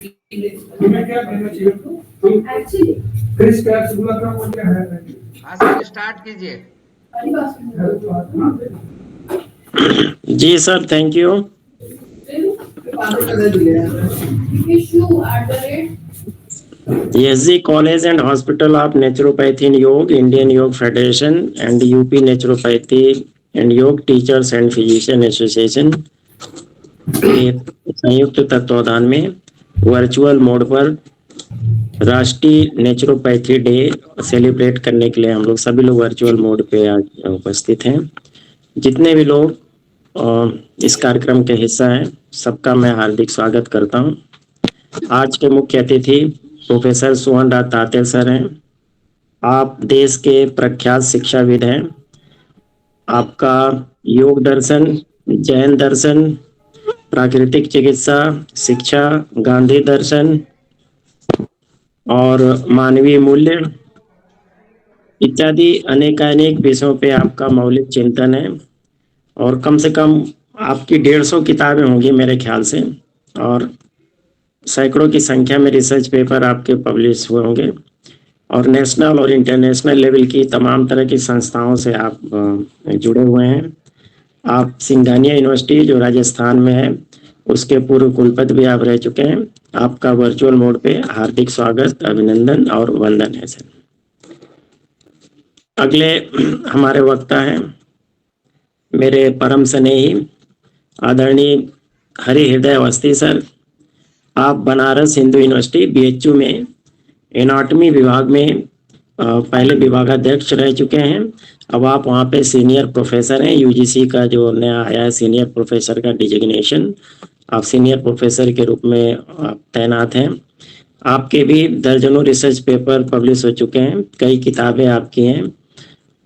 तुम्हें क्या कहना चाहिए तुम एक्चुअली क्रिस कैप्स गुलाब का क्या है? हाँ सर, स्टार्ट कीजिए। जी sir, thank you. SG college and hospital of naturopathy in yoga, Indian yoga federation and UP naturopathy and yoga teachers and physician association के संयुक्त तत्वावधान में वर्चुअल मोड पर राष्ट्रीय नेचुरोपैथी डे सेलिब्रेट करने के लिए हम लोग सभी लोग वर्चुअल मोड पे आज उपस्थित हैं। जितने भी लोग इस कार्यक्रम के हिस्सा हैं, सबका मैं हार्दिक स्वागत करता हूं। आज के मुख्य अतिथि प्रोफेसर सोहन राज तातेल सर हैं। आप देश के प्रख्यात शिक्षाविद हैं। आपका योग दर्शन, जैन दर्शन, प्राकृतिक चिकित्सा, शिक्षा, गांधी दर्शन और मानवीय मूल्य इत्यादि अनेकानेक विषयों पे आपका मौलिक चिंतन है और कम से कम आपकी 150 किताबें होंगी मेरे ख्याल से, और सैकड़ों की संख्या में रिसर्च पेपर आपके पब्लिश हुए होंगे और नेशनल और इंटरनेशनल लेवल की तमाम तरह की संस्थाओं से आप जुड़े हुए हैं। आप सिंघानिया यूनिवर्सिटी जो राजस्थान में है उसके पूर्व कुलपति भी आप रह चुके हैं। आपका वर्चुअल मोड पे हार्दिक स्वागत, अभिनंदन और वंदन है सर। अगले हमारे वक्ता हैं मेरे परम स्नेही आदरणीय हरि हृदय अवस्थी सर। आप बनारस हिंदू यूनिवर्सिटी बीएचयू में एनाटॉमी विभाग में पहले विभागाध्यक्ष रह चुके हैं। अब आप वहाँ पे सीनियर प्रोफेसर हैं। यूजीसी का जो नया आया है सीनियर प्रोफेसर का डिजिग्नेशन, आप सीनियर प्रोफेसर के रूप में तैनात हैं। आपके भी दर्जनों रिसर्च पेपर पब्लिश हो चुके हैं, कई किताबें आपकी हैं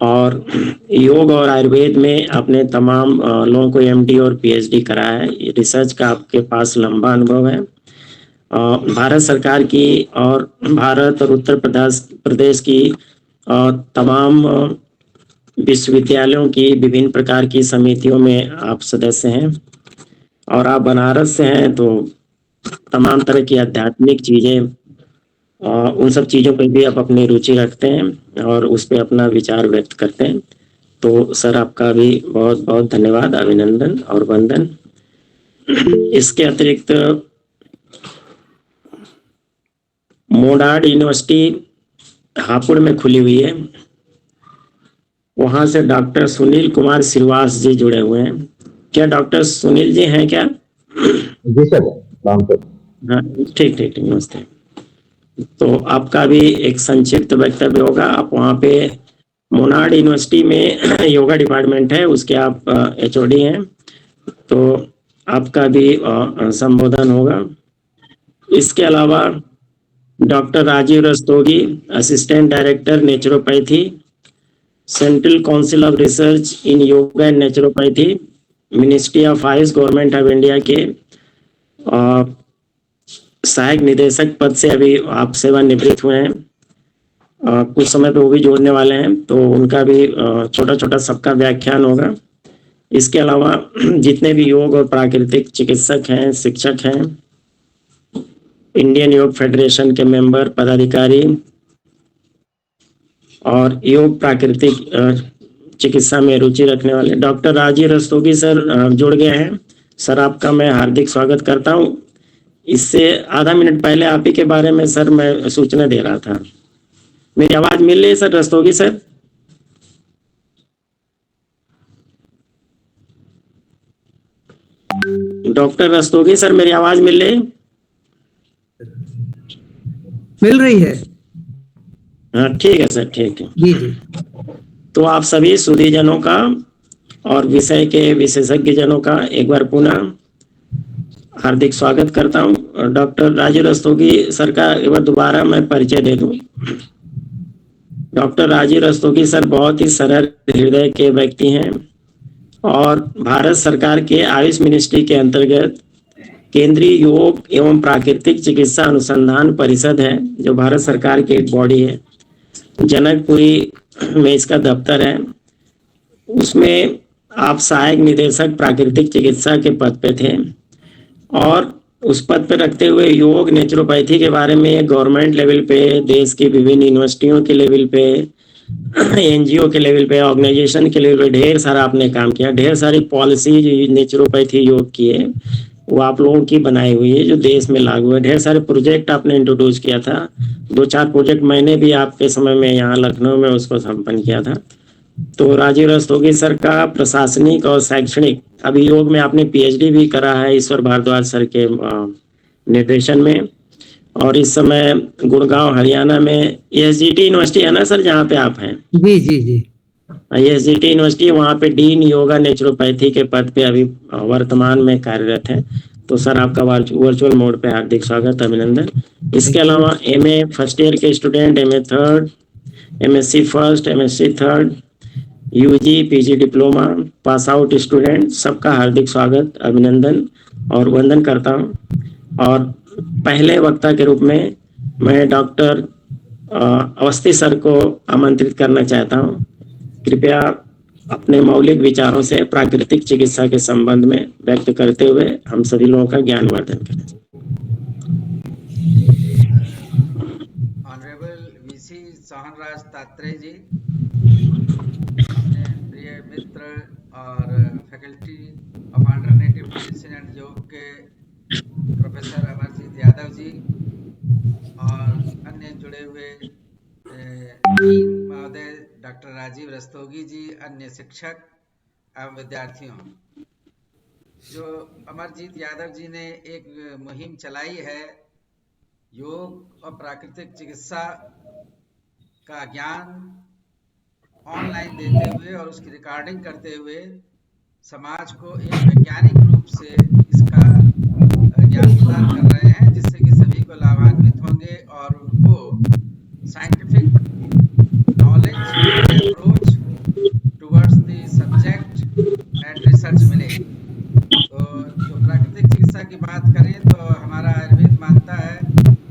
और योग और आयुर्वेद में आपने तमाम लोगों को एमडी और पीएचडी कराया है। रिसर्च का आपके पास लंबा अनुभव है। भारत सरकार की और भारत और उत्तर प्रदेश की तमाम विश्वविद्यालयों की विभिन्न प्रकार की समितियों में आप सदस्य हैं और आप बनारस से हैं, तो तमाम तरह की आध्यात्मिक चीज़ें, उन सब चीज़ों पर भी आप अपनी रुचि रखते हैं और उस पर अपना विचार व्यक्त करते हैं। तो सर आपका भी बहुत बहुत धन्यवाद, अभिनंदन और वंदन। इसके अतिरिक्त मोनाड यूनिवर्सिटी हापुड़ में खुली हुई है, वहाँ से डॉक्टर सुनील कुमार श्रीवास जी जुड़े हुए हैं। क्या डॉक्टर सुनील जी हैं क्या? जी सर, हाँ, ठीक ठीक ठीक, नमस्ते। तो आपका भी एक संक्षिप्त वक्तव्य होगा। आप वहाँ पे मोनाड यूनिवर्सिटी में योगा डिपार्टमेंट है, उसके आप एचओडी हैं, तो आपका भी संबोधन होगा। इसके अलावा doctor Rajiv Rastogi, assistant director naturopathy, central council of research in yoga and naturopathy, ministry of Ayush, government of India के सहायक निदेशक पद से अभी आप सेवानिवृत्त हुए हैं। कुछ समय पे वो भी जोड़ने वाले हैं, तो उनका भी छोटा छोटा सबका व्याख्यान होगा। इसके अलावा जितने भी योग और प्राकृतिक चिकित्सक हैं, शिक्षक हैं, इंडियन योग फेडरेशन के मेंबर, पदाधिकारी और योग प्राकृतिक चिकित्सा में रुचि रखने वाले डॉक्टर राजीव रस्तोगी सर जुड़ गए हैं। सर आपका मैं हार्दिक स्वागत करता हूं। इससे आधा मिनट पहले आप ही के बारे में सर मैं सूचना दे रहा था। मेरी आवाज मिल रही है sir Rastogi sir? Doctor Rastogi sir, मेरी आवाज मिल रही है? मिल रही है। हाँ ठीक है सर, ठीक है जी जी। तो आप सभी सुधीजनों का और विषय के विशेषज्ञ जनों का एक बार पुनः हार्दिक स्वागत करता हूं। डॉक्टर राजीव रस्तोगी सर का एक बार दोबारा मैं परिचय दे दूं। डॉक्टर राजीव रस्तोगी सर बहुत ही सरल हृदय के व्यक्ति हैं और भारत सरकार के आयुष मिनिस्ट्री के अंतर्गत केंद्रीय योग एवं प्राकृतिक चिकित्सा अनुसंधान परिषद है, जो भारत सरकार की एक बॉडी है, जनकपुरी में इसका दफ्तर है। उसमें आप सहायक निदेशक प्राकृतिक चिकित्सा के पद पे थे और उस पद पर रखते हुए योग नेचुरोपैथी के बारे में गवर्नमेंट लेवल पे, देश की विभिन्न यूनिवर्सिटियों के लेवल पे, एनजीओ के लेवल पे, ऑर्गेनाइजेशन के लेवल पे ढेर सारा आपने काम किया। ढेर सारी पॉलिसी नेचुरोपैथी योग की है वो आप लोगों की बनाई हुई है जो देश में लागू है। ढेर सारे प्रोजेक्ट आपने इंट्रोड्यूस किया था। 2-4 प्रोजेक्ट मैंने भी आपके समय में यहाँ लखनऊ में उसको संपन्न किया था। तो राजीव रस्तोगी सर का प्रशासनिक और शैक्षणिक अभियोग में आपने पीएचडी भी करा है ईश्वर भारद्वाज सर के निर्देशन में। और इस समय गुड़गांव हरियाणा में एसजीटी यूनिवर्सिटी है ना सर जहाँ पे आप हैं? जी जी जी। एसजीटी यूनिवर्सिटी, वहाँ पे डीन योगा नेचुरोपैथी के पद पे अभी वर्तमान में कार्यरत है। तो सर आपका वर्चुअल मोड पे हार्दिक स्वागत, अभिनंदन। इसके अलावा एमए फर्स्ट ईयर के student, MA third, MSc first, MSc third, UG PG diploma pass out student, सबका हार्दिक स्वागत, अभिनंदन और वंदन करता हूँ। और पहले वक्ता के रूप में मैं डॉक्टर अवस्थी सर को आमंत्रित करना चाहता हूँ। कृपया अपने मौलिक विचारों से प्राकृतिक चिकित्सा के संबंध में व्यक्त करते हुए हम सभी लोगों का ज्ञानवर्धन करें। ऑनरेबल वीसी सोहनराज तात्रे जी, अपने प्रिय मित्र और faculty of alternative medicine and योग के प्रोफेसर अमरजीत यादव जी और अन्य जुड़े हुए डीन महोदय डॉक्टर राजीव रस्तोगी जी, अन्य शिक्षक एवं विद्यार्थियों, जो अमरजीत यादव जी ने एक मुहिम चलाई है योग और प्राकृतिक चिकित्सा का ज्ञान ऑनलाइन देते हुए और उसकी रिकॉर्डिंग करते हुए समाज को एक वैज्ञानिक रूप से इसका ज्ञान प्रदान कर रहे हैं, जिससे कि सभी को लाभान्वित होंगे और उनको scientific knowledge and approach towards the subject and research मिले। तो जो प्राकृतिक चिकित्सा की बात करें तो हमारा आयुर्वेद मानता है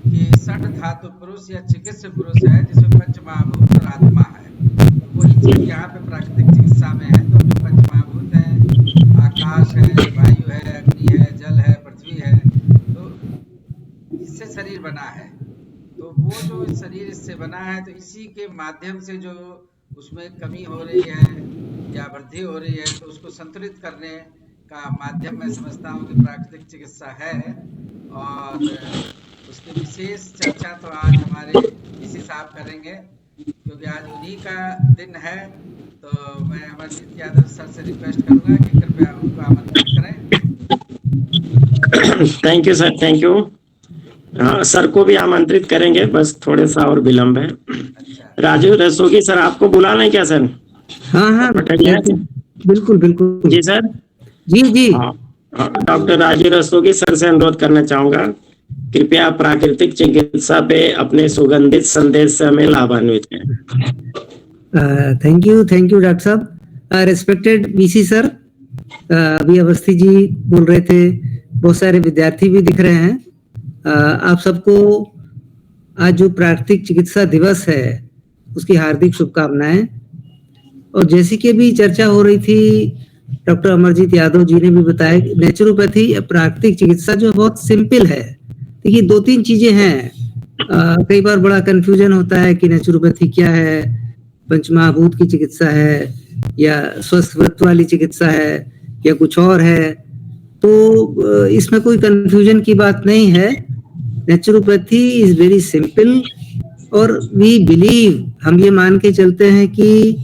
कि षट धातु पुरुष या चिकित्सा पुरुष है, जिसमें पंचमहाभूत और आत्मा है। तो वही चीज यहाँ पे प्राकृतिक चिकित्सा में है। तो जो पंचमहाभूत है, आकाश है, वायु है, अग्नि है, जल है, पृथ्वी है, तो इससे शरीर बना है। तो वो जो शरीर इससे बना है, तो इसी के माध्यम से जो उसमें कमी हो रही है या वृद्धि हो रही है, तो उसको संतुलित करने का माध्यम मैं समझता हूँ कि प्राकृतिक चिकित्सा है। और उसकी विशेष चर्चा तो आज हमारे इसी साहब करेंगे, क्योंकि आज उन्हीं का दिन है। तो मैं अमरजीत यादव सर से रिक्वेस्ट करूँगा कि कृपया उनको आमंत्रित करें। Thank you sir, thank you. हाँ, सर को भी आमंत्रित करेंगे, बस थोड़े सा और विलम्ब है। राजीव रस्तोगी सर आपको बुलाना है क्या सर? हाँ हाँ बिल्कुल बिल्कुल जी सर, जी जी। डॉक्टर राजीव रस्तोगी सर से अनुरोध करना चाहूंगा, कृपया प्राकृतिक चिकित्सा पे अपने सुगंधित संदेश से हमें लाभान्वित करें। थैंक यू डॉक्टर साहब। रिस्पेक्टेड वीसी सर, अभी अवस्थी जी बोल रहे थे, बहुत सारे विद्यार्थी भी दिख रहे हैं। आप सबको आज जो प्राकृतिक चिकित्सा दिवस है उसकी हार्दिक शुभकामनाएं। और जैसी कि भी चर्चा हो रही थी, डॉक्टर अमरजीत यादव जी ने भी बताया कि नेचुरोपैथी प्राकृतिक चिकित्सा जो बहुत सिंपल है। देखिए 2-3 चीजें हैं, कई बार बड़ा कंफ्यूजन होता है कि नेचुरोपैथी क्या है, पंचमहाभूत की चिकित्सा है या स्वस्थ व्रत वाली चिकित्सा है या कुछ और है। तो इसमें कोई कंफ्यूजन की बात नहीं है। नेचुरोपैथी इज वेरी सिंपल और वी बिलीव, हम ये मान के चलते हैं कि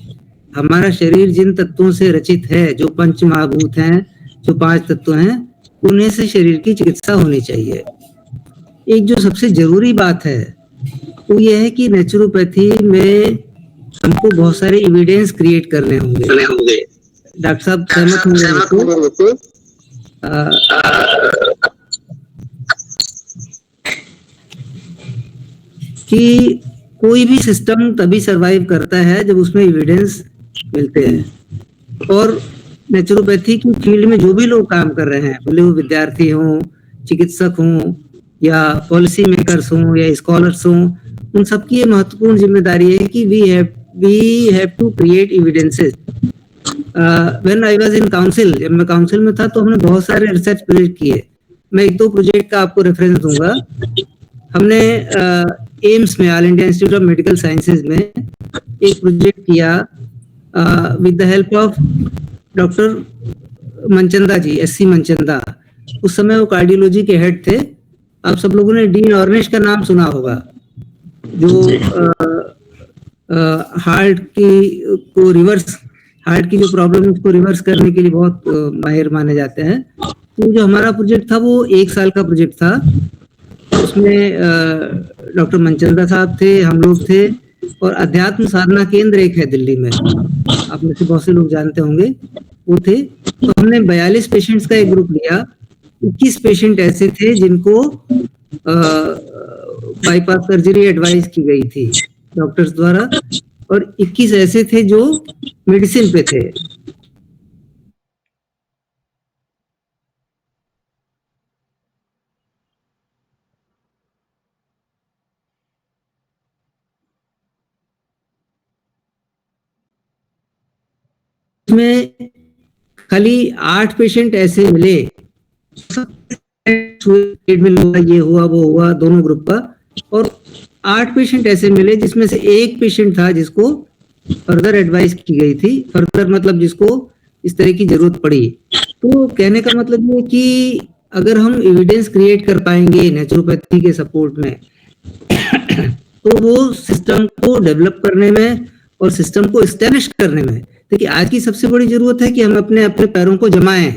हमारा शरीर जिन तत्वों से रचित है, जो पंच महाभूत हैं, जो 5 तत्व हैं, उन्हीं से शरीर की चिकित्सा होनी चाहिए। एक जो सबसे जरूरी बात है वो ये है कि नेचुरोपैथी में हमको बहुत सारे एविडेंस क्रिएट करने होंगे। डॉक्टर साहब सहमत होंगे कि कोई भी सिस्टम तभी सरवाइव करता है जब उसमें एविडेंस मिलते हैं। और नेचुरोपैथी की फील्ड में जो भी लोग काम कर रहे हैं, भले वो विद्यार्थी हों, चिकित्सक हों या पॉलिसी मेकर्स हों या स्कॉलर्स हों, उन सबकी ये महत्वपूर्ण जिम्मेदारी है कि we have to create evidences. When I was in council, जब मैं काउंसिल में था तो हमने बहुत सारे रिसर्च प्रोजेक्ट किए। मैं एक दो प्रोजेक्ट का आपको रेफरेंस दूंगा। हमने एम्स में, All India Institute of Medical Sciences में एक प्रोजेक्ट किया with the help of doctor Manchanda ji, SC Manchanda. उस समय वो कार्डियोलॉजी के हेड थे। आप सब लोगों ने डीन ऑर्निश का नाम सुना होगा, जो हार्ट की जो प्रॉब्लम है उसको रिवर्स करने के लिए बहुत माहिर माने जाते हैं। तो जो हमारा प्रोजेक्ट था वो 1 साल का प्रोजेक्ट था। उसमें डॉक्टर मनचंदा साहब थे, हम लोग थे, और अध्यात्म साधना केंद्र एक है दिल्ली में, आप में से बहुत से लोग जानते होंगे, वो थे। तो हमने 42 पेशेंट्स का एक ग्रुप लिया। 21 पेशेंट ऐसे थे जिनको बाईपास सर्जरी एडवाइस की गई थी डॉक्टर्स द्वारा, और 21 ऐसे थे जो मेडिसिन पे थे। में खाली 8 पेशेंट ऐसे मिले, ये हुआ वो हुआ दोनों ग्रुप का, और 8 पेशेंट ऐसे मिले जिसमें से एक पेशेंट था जिसको फर्दर एडवाइस की गई थी, फर्दर मतलब जिसको इस तरह की जरूरत पड़ी। तो कहने का मतलब ये कि अगर हम एविडेंस क्रिएट कर पाएंगे नेचुरोपैथी के सपोर्ट में तो वो सिस्टम को डेवलप करने में और सिस्टम को एस्टैब्लिश करने में, देखिए आज की सबसे बड़ी जरूरत है कि हम अपने पैरों को जमाएं।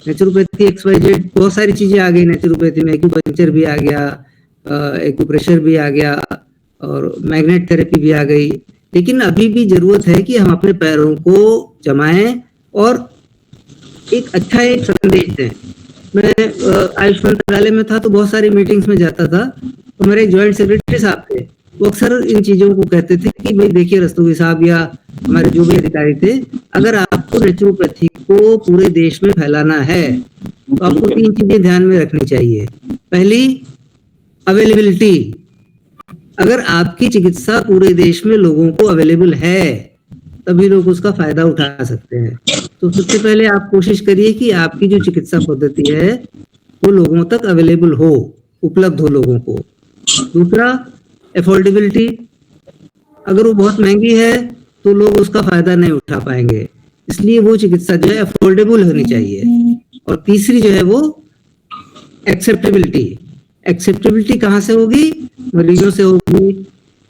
नेचुरोपैथी XYZ बहुत सारी चीजें आ गई नेचुरोपैथी में, एक्यूपंक्चर भी आ गया, एक्यूप्रेशर भी आ गया, और मैग्नेट थेरेपी भी आ गई, लेकिन अभी भी जरूरत है कि हम अपने पैरों को जमाएं और एक अच्छा एक संदेश दें। मैं आयुष मंत्रालय में था तो बहुत सारी मीटिंग्स में जाता था, तो मेरे जॉइंट सेक्रेटरी साहब थे, वो अक्सर इन चीजों को कहते थे कि भाई देखिए रस्तोगी साहब या हमारे जो भी अधिकारी थे, अगर आपको नेचुरोपैथी को पूरे देश में फैलाना है तो आपको 3 चीजें ध्यान में रखनी चाहिए। पहली, अवेलेबिलिटी। अगर आपकी चिकित्सा पूरे देश में लोगों को अवेलेबल है तभी लोग उसका फायदा उठा सकते हैं। तो सबसे पहले आप कोशिश करिए कि आपकी जो चिकित्सा पद्धति है वो लोगों तक अवेलेबल हो, उपलब्ध हो लोगों को। दूसरा, अफोर्डेबिलिटी। अगर वो बहुत महंगी है तो लोग उसका फायदा नहीं उठा पाएंगे, इसलिए वो चिकित्सा जो है अफोर्डेबल होनी चाहिए। और तीसरी जो है वो एक्सेप्टेबिलिटी। एक्सेप्टेबिलिटी कहाँ से होगी? मरीजों से होगी।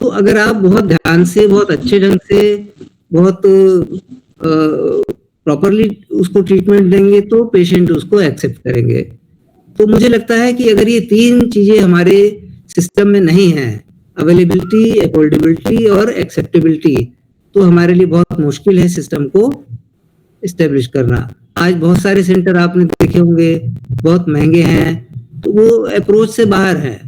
तो अगर आप बहुत ध्यान से, बहुत अच्छे ढंग से, बहुत प्रॉपरली उसको ट्रीटमेंट देंगे तो पेशेंट उसको एक्सेप्ट करेंगे। तो मुझे लगता है कि अगर ये 3 चीजें हमारे सिस्टम में नहीं है, अवेलेबिलिटी, अफोर्डेबिलिटी और एक्सेप्टेबिलिटी, तो हमारे लिए बहुत मुश्किल है सिस्टम को एस्टेब्लिश करना। आज बहुत सारे सेंटर आपने देखे होंगे, बहुत महंगे हैं, तो वो अप्रोच से बाहर है।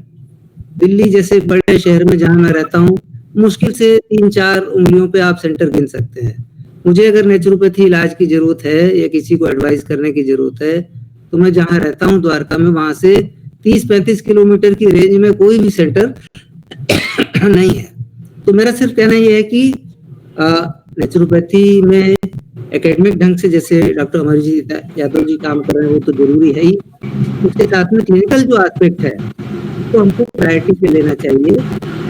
दिल्ली जैसे बड़े शहर में जहां मैं रहता हूँ, मुश्किल से 3-4 उंगलियों पे आप सेंटर गिन सकते हैं। मुझे अगर नेचुरोपैथी इलाज की जरूरत है या किसी को एडवाइस करने की जरूरत है तो मैं जहां रहता हूँ द्वारका में, वहां से 30-35 किलोमीटर की रेंज में कोई भी सेंटर नहीं है। तो मेरा सिर्फ कहना यह है कि नेचुरोपैथी में एकेडमिक ढंग से जैसे डॉक्टर अमरजीत यादव जी काम कर रहे हैं वो तो जरूरी है ही, उसके साथ में क्लिनिकल जो एस्पेक्ट है तो हमको प्रायोरिटी पे लेना चाहिए।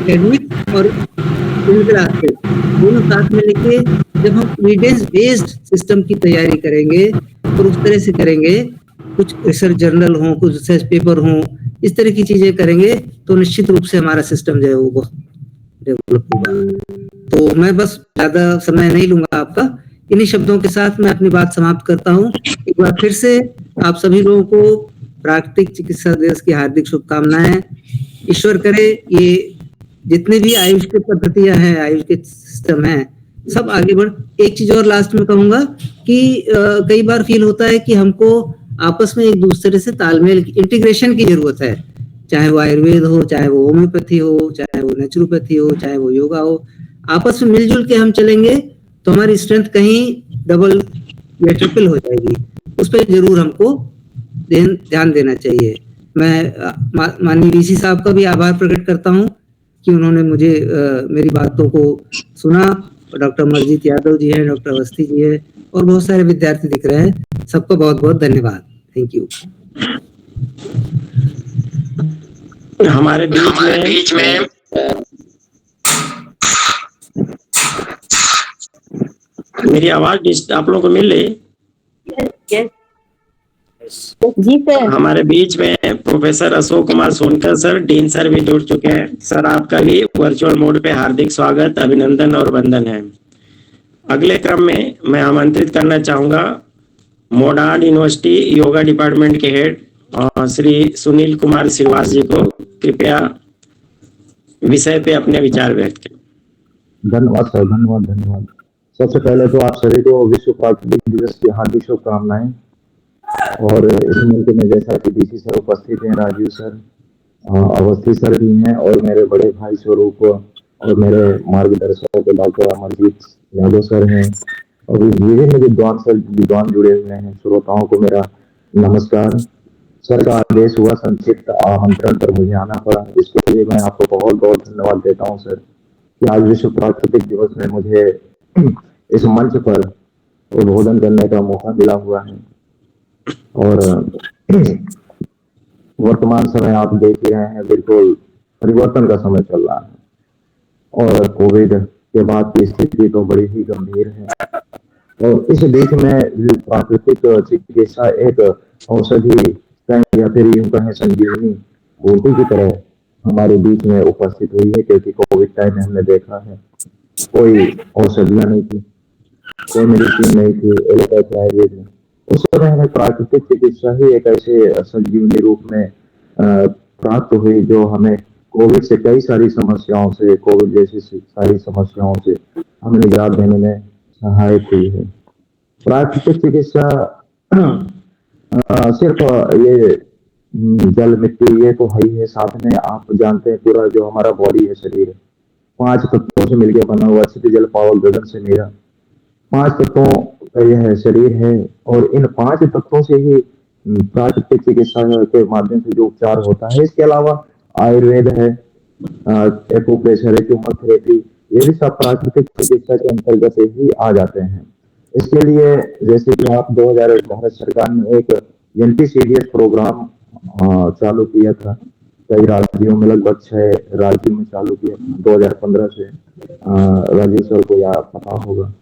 एकेडमिक और क्लिनिकल एस्पेक्ट दोनों साथ में लेके जब हम एविडेंस बेस्ड सिस्टम की तैयारी करेंगे और उस तरह से करेंगे, कुछ रिसर्च जर्नल हो, कुछ रिसर्च पेपर हो, इस तरह की चीजें करेंगे तो निश्चित रूप से हमारा सिस्टम जो है वो बहुत डेवलप होगा। तो मैं बस ज्यादा समय नहीं लूंगा आपका, इन्हीं शब्दों के साथ मैं अपनी बात समाप्त करता हूँ। एक बार फिर से आप सभी लोगों को प्राकृतिक चिकित्सा दिवस की हार्दिक शुभकामनाएं। ईश्वर करे ये जितने भी आयुष की पद्धतियां हैं, आयुष के सिस्टम हैं, सब आगे बढ़। एक चीज और लास्ट में कहूंगा कि कई बार फील होता है कि हमको आपस में एक दूसरे से तालमेल, इंटीग्रेशन की जरूरत है, चाहे वो आयुर्वेद हो, चाहे वो होम्योपैथी हो, चाहे वो नेचुरोपैथी हो, चाहे वो योगा हो। आपस में मिलजुल के हम चलेंगे तो हमारी स्ट्रेंथ कहीं डबल या ट्रिपल हो जाएगी। उस पर जरूर हमको ध्यान देना चाहिए। मैं माननीय वीसी साहब का भी आभार प्रकट करता हूं कि उन्होंने मुझे मेरी बातों को सुना। डॉक्टर अमरजीत यादव जी हैं, डॉक्टर अवस्थी जी हैं और बहुत सारे विद्यार्थी दिख रहे हैं। सबको बहुत बहुत धन्यवाद। Thank you. हमारे बीच में मेरी आवाज आप लोगों को मिल रही? जी सर। हमारे बीच में professor Ashok Kumar Sonkar sir, dean sir भी जुड़ चुके हैं। सर आपका भी वर्चुअल मोड पे हार्दिक स्वागत, अभिनंदन और वंदन है। अगले क्रम में मैं आमंत्रित करना चाहूंगा मोडार्न यूनिवर्सिटी योगा डिपार्टमेंट के हेड श्री सुनील कुमार श्रीवास जी को। कृपया विषय पे अपने विचार व्यक्त करें। धन्यवाद सर, धन्यवाद। सबसे पहले तो आप सभी को विश्व प्राकृतिक दिवस की हार्दिक शुभकामनाएं। और इस मौके में जैसा कि डीसी सर उपस्थित हैं, राजीव सर, अवस्थी सर भी हैं, और मेरे बड़े भाई स्वरूप और मेरे मार्गदर्शक डॉक्टर अमरजीत यादव सर हैं, और विभिन्न विद्वान जुड़े हुए हैं। श्रोताओं को मेरा नमस्कार। सर का आदेश हुआ, संक्षिप्त आमंत्रण पर मुझे आना पड़ा, इसके लिए मैं आपको बहुत बहुत धन्यवाद देता हूँ सर कि आज विश्व प्राकृतिक दिवस में मुझे इस मंच पर उद्बोधन करने का मौका मिला हुआ है। और वर्तमान समय आप देख ही रहे हैं, बिल्कुल परिवर्तन का समय चल रहा है, और कोविड के बाद की स्थिति तो बड़ी ही गंभीर है। और इस बीच में प्राकृतिक चिकित्सा एक औषधि या फिर यूं कहें संजीवनी बूटी की तरह हमारे बीच में उपस्थित हुई है, क्योंकि कोविड टाइम में हमने देखा है कोई औषधियां नहीं थी, कोई मेडिसिन नहीं थी, एलोपैथी आयुर्वेद। उस समय हमें प्राकृतिक चिकित्सा ही एक ऐसे संजीवनी रूप में प्राप्त हुई जो हमें कोविड से कई सारी समस्याओं से, कोविड जैसी सारी समस्याओं से हमें निजात देने में सहायक हुई है। प्राकृतिक चिकित्सा सिर्फ ये जल मिट्टी ये तो है ही है, साथ में आप जानते हैं पूरा जो हमारा बॉडी है, शरीर है, 5 तत्वों से मिलकर बना हुआ, क्षिति जल पावल गगन से मेरा 5 तत्वों का यह शरीर है। और इन 5 तत्वों से ही प्राकृतिक चिकित्सा के माध्यम से जो उपचार होता है। इसके अलावा आयुर्वेद है, एक्यूप्रेशर है, ट्यूमर थेरेपी, ये भी सब प्राकृतिक चिकित्सा के अंतर्गत ही आ जाते हैं। इसके लिए जैसे कि आप 2000 भारत सरकार ने एक NPCDS प्रोग्राम चालू किया था, कई राज्यों में, लगभग 6 राज्यों में चालू किया 2015 से। राजीव सर को या पता होगा,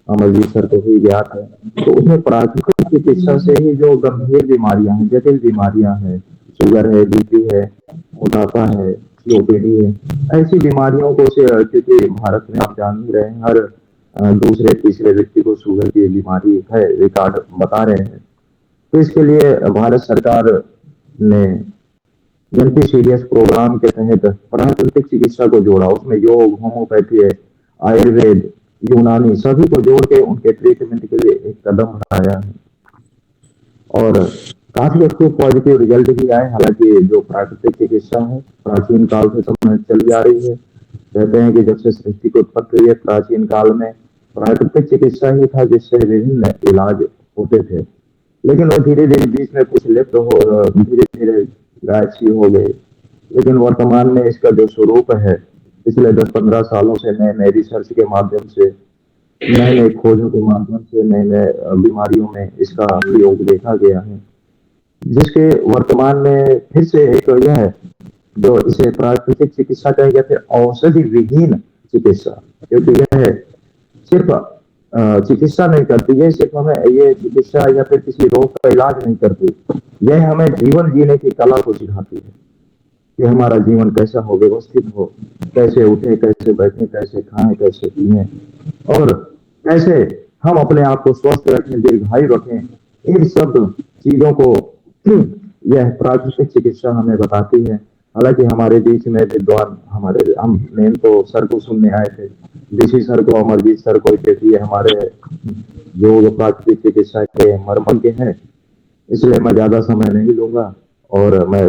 अमरजीत सर को ही ज्ञात है। तो उसमें प्राकृतिक चिकित्सा से ही जो गंभीर बीमारियां हैं, जटिल बीमारियां हैं, शुगर है, BP है, मोटापा है, COPD है, ऐसी बीमारियों को से, क्योंकि भारत में आप जान ही रहे हैं हर दूसरे तीसरे व्यक्ति को शुगर की बीमारी है, रिकॉर्ड बता रहे हैं। तो इसके लिए भारत सरकार ने NPCDS प्रोग्राम के तहत प्राकृतिक चिकित्सा को जोड़ा। उसमें योग, होम्योपैथी, आयुर्वेद, यूनानी सभी को जोड़ के उनके ट्रीटमेंट के लिए एक कदम उठाया है, और काफी अच्छे पॉजिटिव रिजल्ट भी आए। हालांकि जो प्राकृतिक चिकित्सा है प्राचीन काल से चली आ रही है। कहते हैं कि जब से सृष्टि की उत्पत्ति हुई है, प्राचीन काल में प्राकृतिक चिकित्सा ही था जिससे विभिन्न इलाज होते थे, लेकिन वो धीरे धीरे बीच में कुछ लिप्त हो, धीरे धीरे गायब हो गए। लेकिन वर्तमान में इसका जो स्वरूप है, पिछले 10-15 सालों से नए नए रिसर्च के माध्यम से, नए नए खोजों के माध्यम से, नए नए बीमारियों में इसका प्रयोग देखा गया है, जिसके वर्तमान में फिर से एक यह है जो इसे प्राकृतिक चिकित्सा कहें या फिर औषधि विहीन चिकित्सा, क्योंकि यह सिर्फ चिकित्सा नहीं करती है, सिर्फ हमें ये चिकित्सा या फिर किसी रोग का इलाज नहीं करती, यह हमें जीवन जीने की कला को सिखाती है कि हमारा जीवन कैसा हो, व्यवस्थित हो, कैसे उठे, कैसे बैठे, कैसे खाएं, कैसे पिए, और कैसे हम अपने आप को स्वस्थ रखें, दीर्घायु रखें। इन सब चीजों को यह प्राकृतिक चिकित्सा हमें बताती है। हालांकि हमारे बीच में विद्वान हम मेन तो सर को सुनने आए थे, डीसी सर को, अमरजीत सर को, क्योंकि हमारे जो प्राकृतिक चिकित्सा के मर्मज्ञ हैं, इसलिए मैं ज्यादा समय नहीं लूंगा, और मैं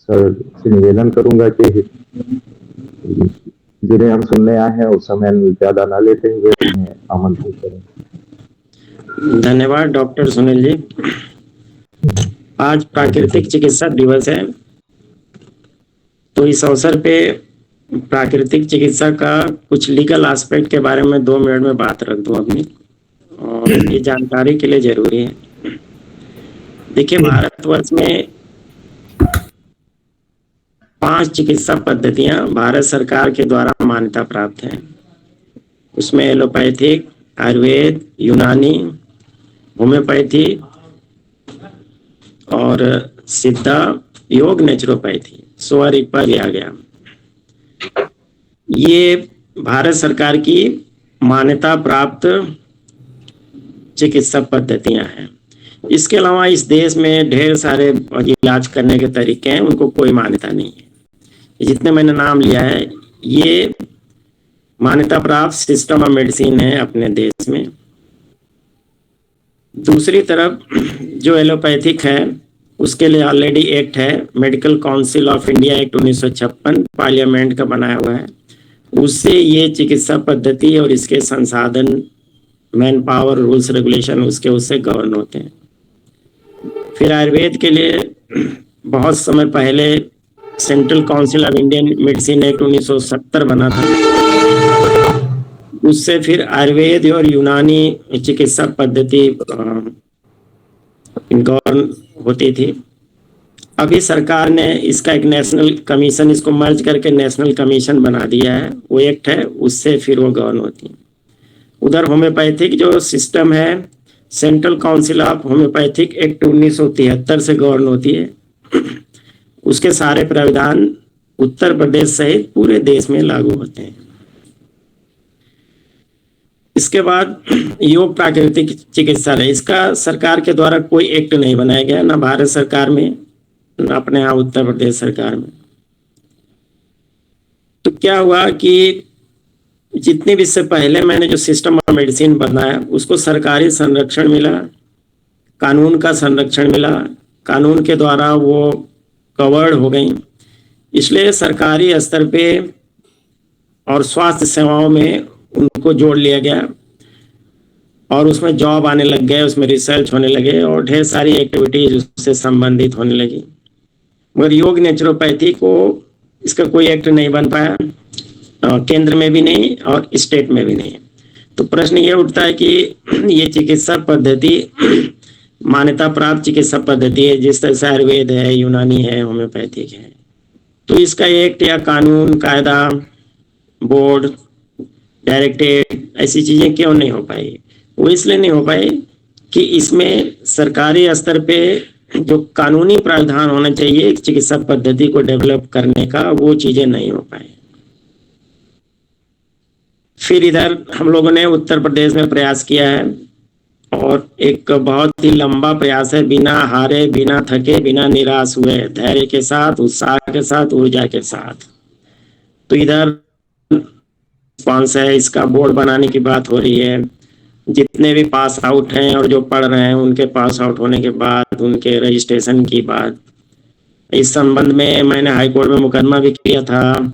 सर से निवेदन करूंगा कि जिन्हें हम सुनने आए हैं उस समय ज्यादा ना लेते हुए उन्हें आमंत्रित करें। धन्यवाद डॉक्टर सुनील जी। आज प्राकृतिक चिकित्सा दिवस है, तो इस अवसर पे प्राकृतिक चिकित्सा का कुछ लीगल एस्पेक्ट के बारे में 2 मिनट में बात रख दूं अपनी, और ये जानकारी के लिए जरूरी है। देखिए, भारतवर्ष में 5 चिकित्सा पद्धतियां भारत सरकार के द्वारा मान्यता प्राप्त हैं। उसमें एलोपैथिक, आयुर्वेद, यूनानी, होम्योपैथी और सिद्धा, योग, नेचुरोपैथी, स्वरिपा भी आ गया। ये भारत सरकार की मान्यता प्राप्त चिकित्सा पद्धतियां हैं। इसके अलावा इस देश में ढेर सारे इलाज करने के तरीके हैं, उनको कोई मान्यता नहीं है। जितने मैंने नाम लिया है ये मान्यता प्राप्त सिस्टम ऑफ मेडिसिन है अपने देश में। दूसरी तरफ जो एलोपैथिक है उसके लिए ऑलरेडी एक्ट है, medical council of India act 1956 parliament का बनाया हुआ है। उससे ये चिकित्सा पद्धति और इसके संसाधन, मैन पावर, रूल्स रेगुलेशन उससे गवर्न होते हैं। फिर आयुर्वेद के लिए बहुत समय पहले central council of Indian medicine act 1970 बना था। उससे फिर आयुर्वेद और यूनानी चिकित्सा पद्धति गवर्न होती थी। अभी सरकार ने इसका एक नेशनल कमीशन, इसको मर्ज करके नेशनल कमीशन बना दिया है, वो एक्ट है, उससे फिर वो गवर्न होती है। उधर होम्योपैथिक जो सिस्टम है, central council of homeopathic act 1973 से गवर्न होती है। उसके सारे प्रावधान उत्तर प्रदेश सहित पूरे देश में लागू होते हैं। इसके बाद योग प्राकृतिक चिकित्सा है, इसका सरकार के द्वारा कोई एक्ट नहीं बनाया गया, ना भारत सरकार में ना अपने यहाँ उत्तर प्रदेश सरकार में। तो क्या हुआ कि जितने भी इससे पहले मैंने जो सिस्टम ऑफ मेडिसिन बनाया उसको सरकारी संरक्षण मिला, कानून का संरक्षण मिला, कानून के द्वारा वो कवर्ड हो गई। इसलिए सरकारी स्तर पे और स्वास्थ्य सेवाओं में उनको जोड़ लिया गया और उसमें जॉब आने लग गए, उसमें रिसर्च होने लगे और ढेर सारी एक्टिविटीज उससे संबंधित होने लगी। मगर योग नेचुरोपैथी को इसका कोई एक्ट नहीं बन पाया, केंद्र में भी नहीं और स्टेट में भी नहीं। तो प्रश्न ये उठता है कि ये चिकित्सा पद्धति मान्यता प्राप्त चिकित्सा पद्धति है, जिस तरह से आयुर्वेद है, यूनानी है, होम्योपैथिक है, तो इसका एक्ट या कानून, कायदा, बोर्ड, डायरेक्टेड, ऐसी चीजें क्यों नहीं हो पाई? वो इसलिए नहीं हो पाई कि इसमें सरकारी स्तर पे जो कानूनी प्रावधान होना चाहिए चिकित्सा पद्धति को डेवलप करने का, वो चीजें नहीं हो पाई। फिर इधर हम लोगों ने उत्तर प्रदेश में प्रयास किया है और एक बहुत ही लंबा प्रयास है, बिना हारे, बिना थके, बिना निराश हुए, धैर्य के साथ, उत्साह के साथ, ऊर्जा के साथ। तो इधर रिस्पॉन्स है, इसका बोर्ड बनाने की बात हो रही है। जितने भी पास आउट हैं और जो पढ़ रहे हैं उनके पास आउट होने के बाद उनके रजिस्ट्रेशन की बात, इस संबंध में मैंने हाई कोर्ट में मुकदमा भी किया था।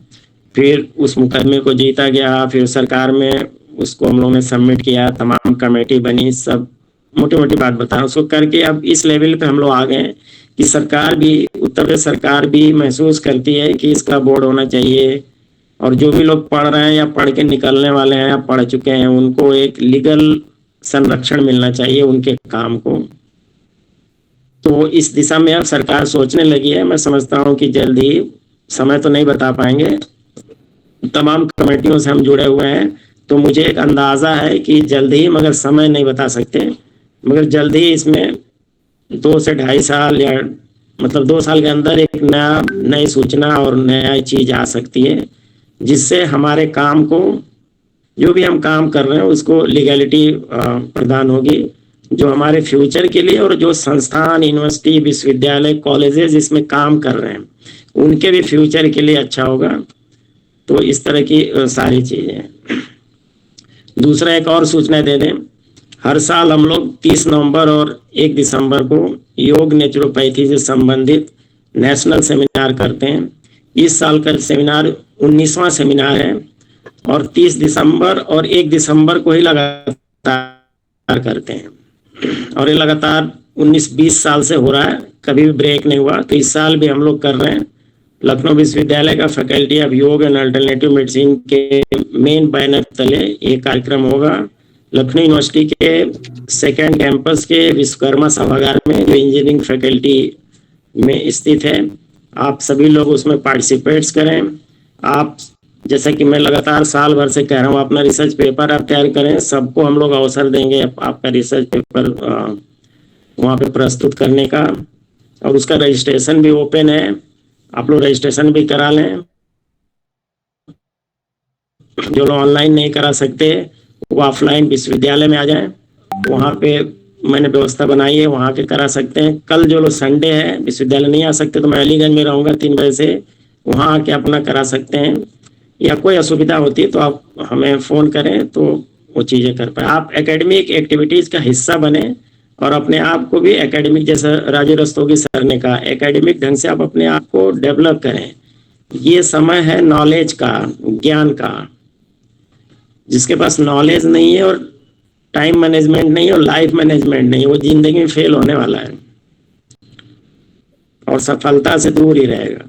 फिर उस मुकदमे को जीता गया, फिर सरकार में उसको हम लोगों ने सबमिट किया, तमाम कमेटी बनी, सब मोटी मोटी बात बता उसको करके अब इस लेवल पे हम लोग आ गए कि सरकार भी, उत्तर प्रदेश सरकार भी महसूस करती है कि इसका बोर्ड होना चाहिए और जो भी लोग पढ़ रहे हैं या पढ़ के निकलने वाले हैं या पढ़ चुके हैं उनको एक लीगल संरक्षण मिलना चाहिए उनके काम को। तो इस दिशा में अब सरकार सोचने लगी है। मैं समझता हूँ कि जल्द ही, समय तो नहीं बता पाएंगे, तमाम कमेटियों से हम जुड़े हुए हैं, तो मुझे एक अंदाजा है कि जल्द ही, मगर समय नहीं बता सकते, मगर जल्द ही इसमें 2 से 2.5 साल या मतलब 2 साल के अंदर एक नई सूचना और नया चीज आ सकती है, जिससे हमारे काम को, जो भी हम काम कर रहे हैं उसको लीगैलिटी प्रदान होगी, जो हमारे फ्यूचर के लिए और जो संस्थान, यूनिवर्सिटी, विश्वविद्यालय, कॉलेजेस इसमें काम कर रहे हैं उनके भी फ्यूचर के लिए अच्छा होगा। तो इस तरह की सारी चीजें। दूसरा एक और सूचना दे दें, हर साल हम लोग 30 नवंबर और 1 दिसंबर को योग नेचुरोपैथी से संबंधित नेशनल सेमिनार करते हैं। इस साल का सेमिनार 19वां सेमिनार है और 30 दिसंबर और 1 दिसंबर को ही लगातार करते हैं और ये लगातार 19-20 साल से हो रहा है, कभी भी ब्रेक नहीं हुआ। तो इस साल भी हम लोग कर रहे हैं। लखनऊ विश्वविद्यालय का फैकल्टी ऑफ योग एंड अल्टरनेटिव मेडिसिन के मेन बैनर तले ये कार्यक्रम होगा लखनऊ यूनिवर्सिटी के सेकेंड कैंपस के विश्वकर्मा सभागार में, जो इंजीनियरिंग फैकल्टी में स्थित है। आप सभी लोग उसमें पार्टिसिपेट्स करें। आप, जैसा कि मैं लगातार साल भर से कह रहा हूँ, अपना रिसर्च पेपर आप तैयार करें। सबको हम लोग अवसर देंगे आपका रिसर्च पेपर वहाँ पे प्रस्तुत करने का, और उसका रजिस्ट्रेशन भी ओपन है। आप लोग रजिस्ट्रेशन भी करा लें। जो लोग ऑनलाइन नहीं करा सकते वो ऑफलाइन विश्वविद्यालय में आ जाएं, वहाँ पे मैंने व्यवस्था बनाई है, वहाँ के करा सकते हैं। कल जो लोग संडे है विश्वविद्यालय नहीं आ सकते तो मैं अलीगंज में रहूँगा 3 बजे से, वहाँ आके अपना करा सकते हैं। या कोई असुविधा होती है तो आप हमें फ़ोन करें तो वो चीज़ें कर पाए। आप एकेडमिक एक्टिविटीज़ का हिस्सा बने और अपने आप को भी एकेडमिक, जैसा राजू रस्तोगी सर ने कहा, एकेडमिक ढंग से आप अपने आप को डेवलप करें। ये समय है नॉलेज का, ज्ञान का। जिसके पास नॉलेज नहीं है और टाइम मैनेजमेंट नहीं है और लाइफ मैनेजमेंट नहीं है, वो जिंदगी में फेल होने वाला है और सफलता से दूर ही रहेगा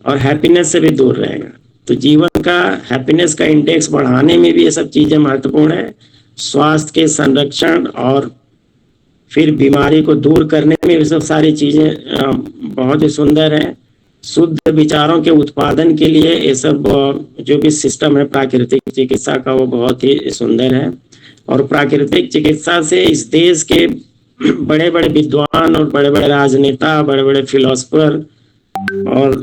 और हैप्पीनेस से भी दूर रहेगा। तो जीवन का हैप्पीनेस का इंडेक्स बढ़ाने में भी ये सब चीज़ें महत्वपूर्ण है। स्वास्थ्य के संरक्षण और फिर बीमारी को दूर करने में भी सब सारी चीज़ें बहुत ही सुंदर है। शुद्ध विचारों के उत्पादन के लिए ये सब जो भी सिस्टम है प्राकृतिक चिकित्सा का, वो बहुत ही सुंदर है। और प्राकृतिक चिकित्सा से इस देश के बड़े बड़े विद्वान और बड़े बड़े राजनेता, बड़े बड़े फिलोसफर और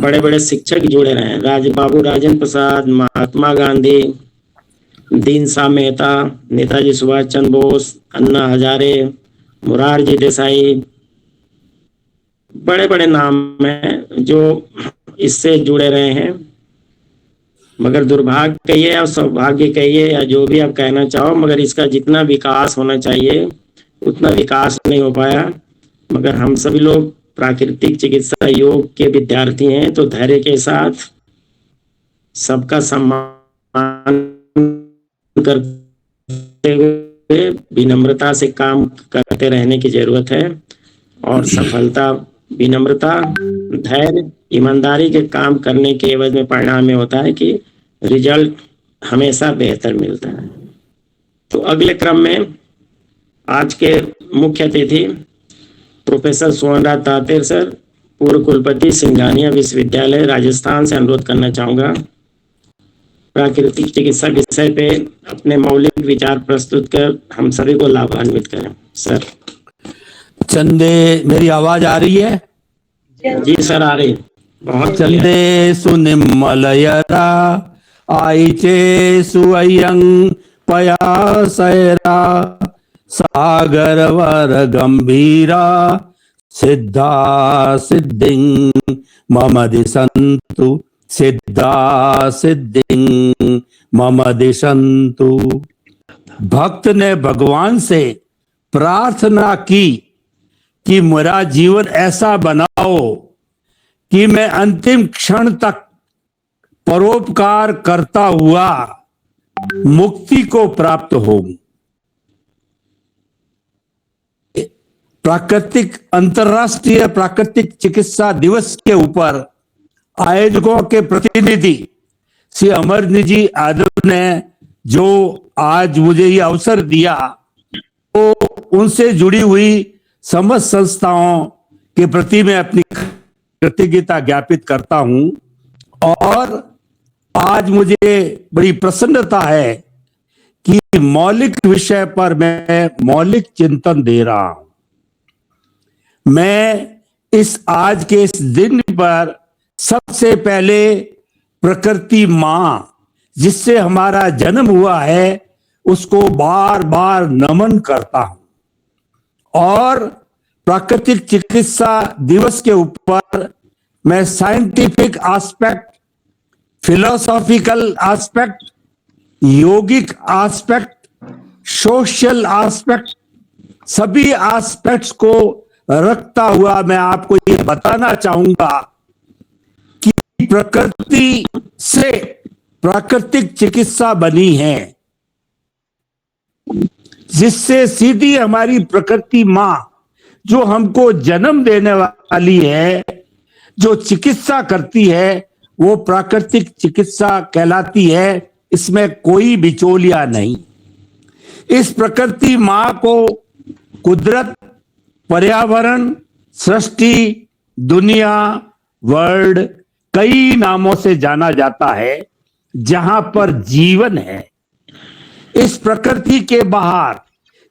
बड़े बड़े शिक्षक जुड़े रहे हैं। बाबू राजेंद्र प्रसाद, महात्मा गांधी, दीनसा मेहता, नेताजी सुभाष चंद्र बोस, अन्ना हजारे, मोरारजी देसाई, बड़े बड़े नाम हैं जो इससे जुड़े रहे हैं। मगर दुर्भाग्य कहिए या सौभाग्य कहिए या जो भी आप कहना चाहो, मगर इसका जितना विकास होना चाहिए उतना विकास नहीं हो पाया। मगर हम सभी लोग प्राकृतिक चिकित्सा योग के विद्यार्थी हैं, तो धैर्य के साथ सबका सम्मान करते हुए विनम्रता से काम करते रहने की जरूरत है। और सफलता विनम्रता, धैर्य, ईमानदारी के काम करने के एवज में परिणाम में होता है कि रिजल्ट हमेशा बेहतर मिलता है। तो अगले क्रम में आज के मुख्य अतिथि प्रोफेसर सोहनराज तातेर सर, पूर्व कुलपति सिंघानिया विश्वविद्यालय राजस्थान से अनुरोध करना चाहूँगा प्राकृतिक चिकित्सा विषय पे अपने मौलिक विचार प्रस्तुत कर हम सभी को लाभान्वित करें। सर। चंदे, मेरी आवाज आ रही है? जी सर, आ रही। बहुत चंदे सुन मलयरा आईचे सुअयं पयासयरा सागर वर गंभीरा सिद्धा सिद्धिं मम दिशन्तु सिद्धा सिद्धिं मम दिशन्तु। भक्त ने भगवान से प्रार्थना की कि मेरा जीवन ऐसा बनाओ कि मैं अंतिम क्षण तक परोपकार करता हुआ मुक्ति को प्राप्त हो। अंतर्राष्ट्रीय प्राकृतिक चिकित्सा दिवस के ऊपर आयोजकों के प्रतिनिधि श्री अमरजीत जी यादव ने जो आज मुझे ये अवसर दिया, तो उनसे जुड़ी हुई समस्त संस्थाओं के प्रति मैं अपनी कृतज्ञता ज्ञापित करता हूं। और आज मुझे बड़ी प्रसन्नता है कि मौलिक विषय पर मैं मौलिक चिंतन दे रहा हूं। मैं इस आज के इस दिन पर सबसे पहले प्रकृति मां, जिससे हमारा जन्म हुआ है, उसको बार बार नमन करता हूं। और प्राकृतिक चिकित्सा दिवस के ऊपर मैं साइंटिफिक एस्पेक्ट, फिलोसॉफिकल एस्पेक्ट, योगिक एस्पेक्ट, सोशल एस्पेक्ट, सभी एस्पेक्ट्स को रखता हुआ मैं आपको ये बताना चाहूंगा कि प्रकृति से प्राकृतिक चिकित्सा बनी है, जिससे सीधी हमारी प्रकृति मां जो हमको जन्म देने वाली है, जो चिकित्सा करती है, वो प्राकृतिक चिकित्सा कहलाती है। इसमें कोई बिचौलिया नहीं। इस प्रकृति मां को कुदरत, पर्यावरण, सृष्टि, दुनिया, वर्ल्ड कई नामों से जाना जाता है, जहां पर जीवन है। इस प्रकृति के बाहर,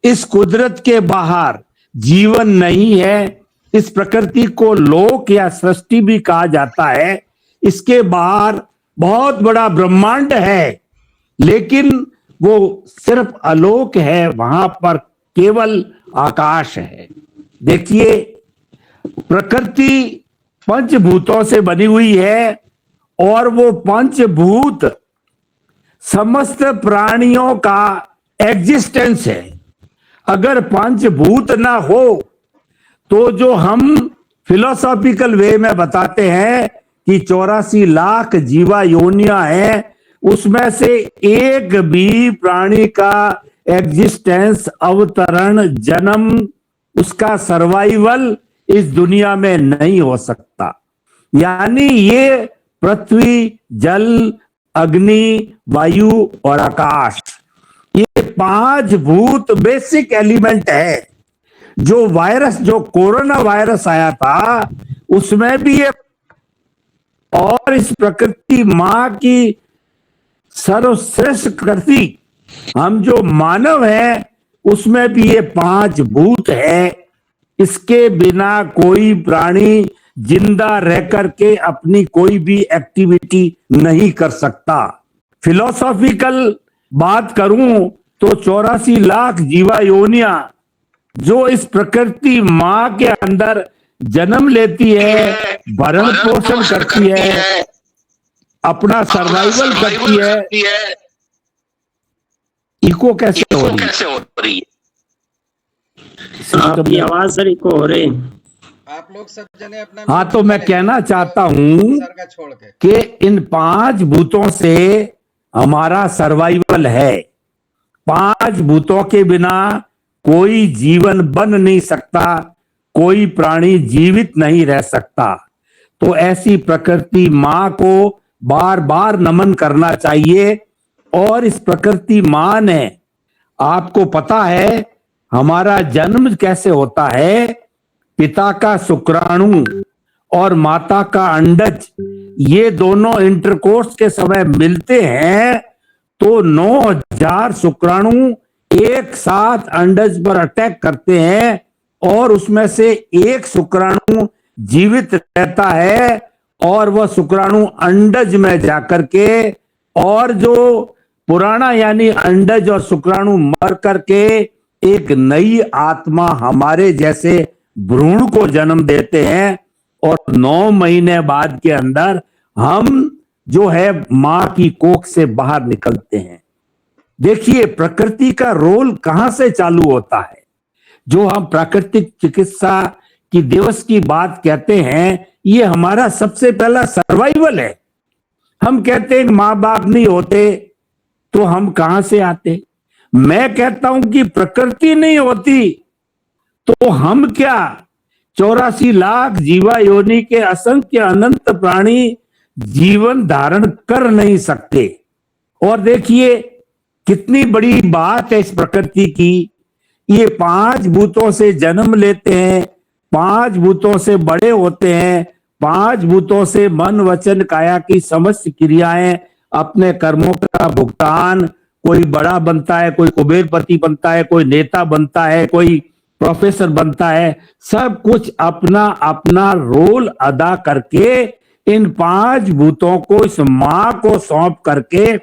इस कुदरत के बाहर जीवन नहीं है। इस प्रकृति को लोक या सृष्टि भी कहा जाता है। इसके बाहर बहुत बड़ा ब्रह्मांड है, लेकिन वो सिर्फ अलोक है, वहां पर केवल आकाश है। देखिए, प्रकृति पंचभूतों से बनी हुई है और वो पंचभूत समस्त प्राणियों का एग्जिस्टेंस है। अगर पंचभूत ना हो तो जो हम फिलोसॉफिकल वे में बताते हैं कि 84 लाख जीवा योनियां हैं, उसमें से एक भी प्राणी का एग्जिस्टेंस, अवतरण, जन्म, उसका सर्वाइवल इस दुनिया में नहीं हो सकता। यानी ये पृथ्वी, जल, अग्नि, वायु और आकाश, ये 5 भूत बेसिक एलिमेंट है। जो वायरस, जो कोरोना वायरस आया था, उसमें भी ये, और इस प्रकृति मां की सर्वश्रेष्ठ कृति हम जो मानव है, उसमें भी ये 5 भूत है। इसके बिना कोई प्राणी जिंदा रह करके अपनी कोई भी एक्टिविटी नहीं कर सकता। फिलोसॉफिकल बात करूं तो 84 लाख जीवा योनियां जो इस प्रकृति मां के अंदर जन्म लेती है, भरण पोषण करती है, अपना सर्वाइवल करती है। इको कैसे हो रही है? आपकी आवाज सर इको हो रही। आप लोग सब जने अपना हाँ, तो मैं कहना चाहता हूं सर का छोड़ के कि इन 5 भूतों से हमारा सर्वाइवल है। 5 भूतों के बिना कोई जीवन बन नहीं सकता, कोई प्राणी जीवित नहीं रह सकता। तो ऐसी प्रकृति मां को बार बार नमन करना चाहिए। और इस प्रकृति मां ने, आपको पता है हमारा जन्म कैसे होता है? पिता का शुक्राणु और माता का अंडज, ये दोनों इंटरकोर्स के समय मिलते हैं तो 9000 शुक्राणु एक साथ अंडज पर अटैक करते हैं और उसमें से एक शुक्राणु जीवित रहता है और वह शुक्राणु अंडज में जाकर के, और जो पुराना यानी अंडज और शुक्राणु मर करके एक नई आत्मा हमारे जैसे भ्रूण को जन्म देते हैं। और 9 महीने बाद के अंदर हम जो है मां की कोख से बाहर निकलते हैं। देखिए, प्रकृति का रोल कहां से चालू होता है। जो हम प्राकृतिक चिकित्सा की दिवस की बात कहते हैं, ये हमारा सबसे पहला सर्वाइवल है। हम कहते हैं मां बाप नहीं होते तो हम कहां से आते। मैं कहता हूं कि प्रकृति नहीं होती तो हम क्या, 84 लाख जीवा योनि के असंख्य अनंत प्राणी जीवन धारण कर नहीं सकते। और देखिए कितनी बड़ी बात है इस प्रकृति की। ये 5 भूतों से जन्म लेते हैं, 5 भूतों से बड़े होते हैं, 5 भूतों से मन, वचन, काया की समस्त क्रियाएं, अपने कर्मों का भुगतान, कोई बड़ा बनता है, कोई कुबेरपति बनता है, कोई नेता बनता है, कोई प्रोफेसर बनता है। सब कुछ अपना अपना रोल अदा करके इन 5 भूतों को इस मां को सौंप करके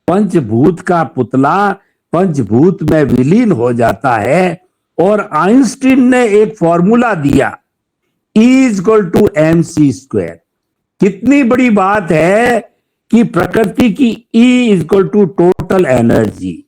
पंचभूत का पुतला पंचभूत में विलीन हो जाता है। और आइंस्टीन ने एक फॉर्मूला दिया, E=mc²। कितनी बड़ी बात है कि प्रकृति की E टोटल एनर्जी,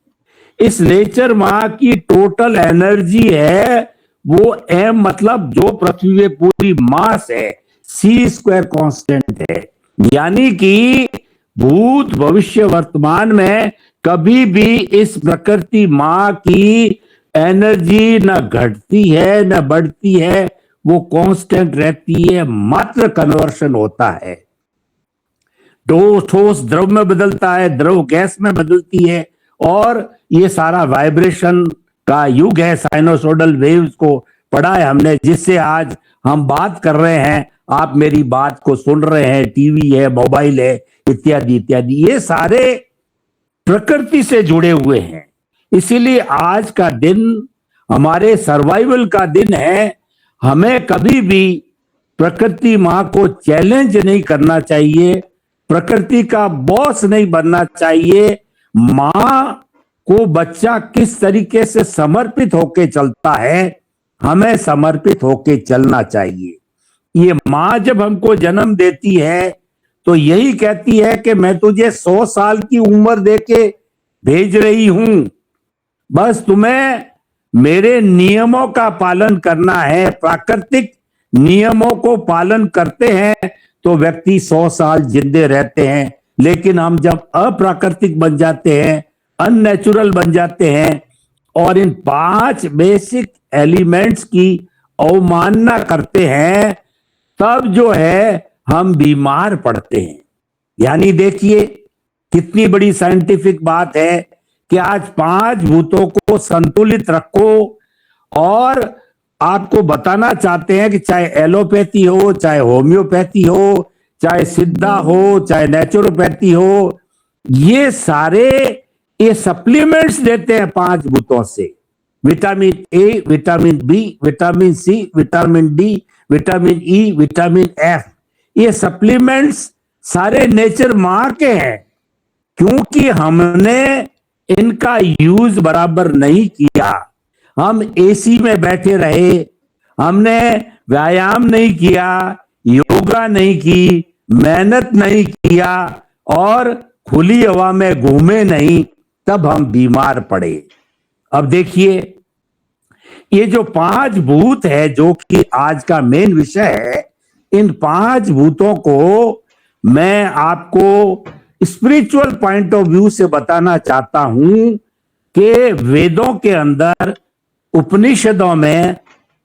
इस नेचर मां की टोटल एनर्जी है वो m, मतलब जो पृथ्वी पे पूरी मास है, c² कांस्टेंट है। यानी कि भूत, भविष्य, वर्तमान में कभी भी इस प्रकृति मां की एनर्जी न घटती है न बढ़ती है, वो कांस्टेंट रहती है। मात्र कन्वर्शन होता है, ठोस द्रव में बदलता है, द्रव गैस में बदलती है, और ये सारा वाइब्रेशन का युग है, साइनोसोडल वेव्स को पढ़ा है हमने, जिससे आज हम बात कर रहे हैं, आप मेरी बात को सुन रहे हैं, टीवी है, मोबाइल है, इत्यादि इत्यादि, ये सारे प्रकृति से जुड़े हुए हैं। इसीलिए आज का दिन हमारे सर्वाइवल का दिन है। हमें कभी भी प्रकृति माँ को चैलेंज नहीं करना चाहिए, प्रकृति का बॉस नहीं बनना चाहिए। माँ को बच्चा किस तरीके से समर्पित होके चलता है, हमें समर्पित होके चलना चाहिए। ये माँ जब हमको जन्म देती है तो यही कहती है कि मैं तुझे 100 साल की उम्र देके भेज रही हूं, बस तुम्हें मेरे नियमों का पालन करना है। प्राकृतिक नियमों को पालन करते हैं तो व्यक्ति 100 साल जिंदे रहते हैं, लेकिन हम जब अप्राकृतिक बन जाते हैं, अननेचुरल बन जाते हैं और इन 5 बेसिक एलिमेंट्स की अवमानना करते हैं, तब जो है हम बीमार पड़ते हैं। यानी देखिए कितनी बड़ी साइंटिफिक बात है कि आज 5 भूतों को संतुलित रखो, और आपको बताना चाहते हैं कि चाहे एलोपैथी हो, चाहे होम्योपैथी हो, चाहे सिद्धा हो, चाहे नेचुरोपैथी हो, ये सारे ये सप्लीमेंट्स देते हैं 5 भूतों से। Vitamin A, vitamin B, vitamin C, vitamin D, vitamin E, vitamin F, ये सप्लीमेंट्स सारे नेचर माँ के हैं, क्योंकि हमने इनका यूज बराबर नहीं किया। हम एसी में बैठे रहे, हमने व्यायाम नहीं किया, योगा नहीं की, मेहनत नहीं किया और खुली हवा में घूमे नहीं, तब हम बीमार पड़े। अब देखिए ये जो 5 भूत है, जो कि आज का मेन विषय है, इन 5 भूतों को मैं आपको स्पिरिचुअल पॉइंट ऑफ व्यू से बताना चाहता हूं कि वेदों के अंदर, उपनिषदों में,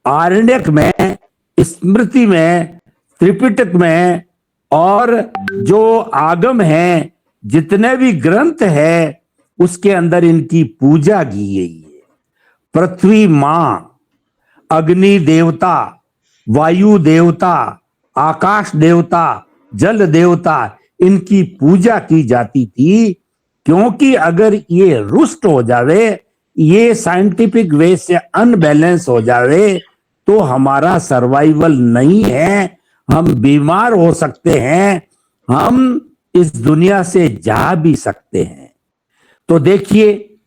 आरण्यक में, स्मृति में, त्रिपिटक में और जो आगम है, जितने भी ग्रंथ है, उसके अंदर इनकी पूजा की गई है। पृथ्वी माँ, अग्नि देवता, वायु देवता, आकाश देवता, जल देवता, इनकी पूजा की जाती थी, क्योंकि अगर ये रुष्ट हो जावे, ये साइंटिफिक वे से अनबैलेंस हो जावे, तो हमारा सर्वाइवल नहीं है, हम बीमार हो सकते हैं, हम इस दुनिया से जा भी सकते हैं। तो देखिए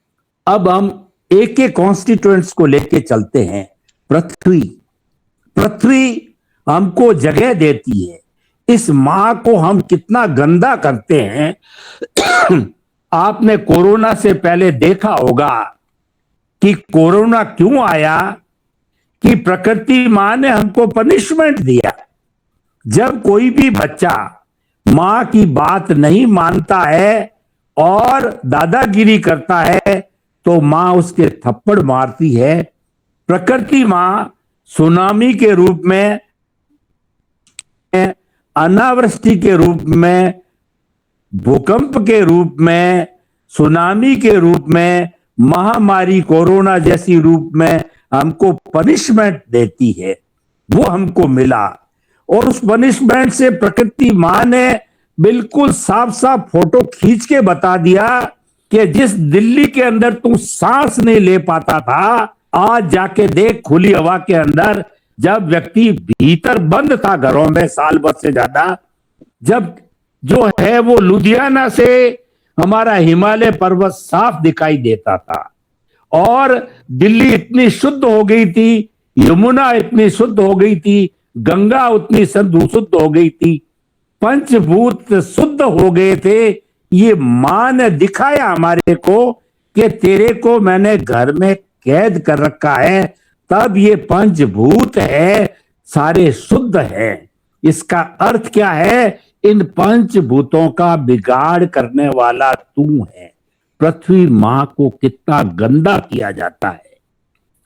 अब हम एक एक कॉन्स्टिट्यूएंट्स को लेके चलते हैं। पृथ्वी हमको जगह देती है। इस माँ को हम कितना गंदा करते हैं। आपने कोरोना से पहले देखा होगा कि कोरोना क्यों आया, कि प्रकृति माँ ने हमको पनिशमेंट दिया। जब कोई भी बच्चा माँ की बात नहीं मानता है और दादागिरी करता है, तो माँ उसके थप्पड़ मारती है। प्रकृति माँ सुनामी के रूप में, अनावृष्टि के रूप में, भूकंप के रूप में, सुनामी के रूप में, महामारी कोरोना जैसी रूप में हमको पनिशमेंट देती है। वो हमको मिला और उस पनिशमेंट से प्रकृति माँ ने बिल्कुल साफ साफ फोटो खींच के बता दिया कि जिस दिल्ली के अंदर तू सांस नहीं ले पाता था, आज जाके देख खुली हवा के अंदर, जब व्यक्ति भीतर बंद था घरों में साल भर से ज्यादा, जब जो है वो लुधियाना से हमारा हिमालय पर्वत साफ दिखाई देता था और दिल्ली इतनी शुद्ध हो गई थी, यमुना इतनी शुद्ध हो गई थी, गंगा उतनी शुद्ध हो गई थी, पंचभूत शुद्ध हो गए थे। ये मां ने दिखाया हमारे को कि तेरे को मैंने घर में कैद कर रखा है, तब ये पंचभूत है, सारे शुद्ध है। इसका अर्थ क्या है? इन पंचभूतों का बिगाड़ करने वाला तू है। पृथ्वी मां को कितना गंदा किया जाता है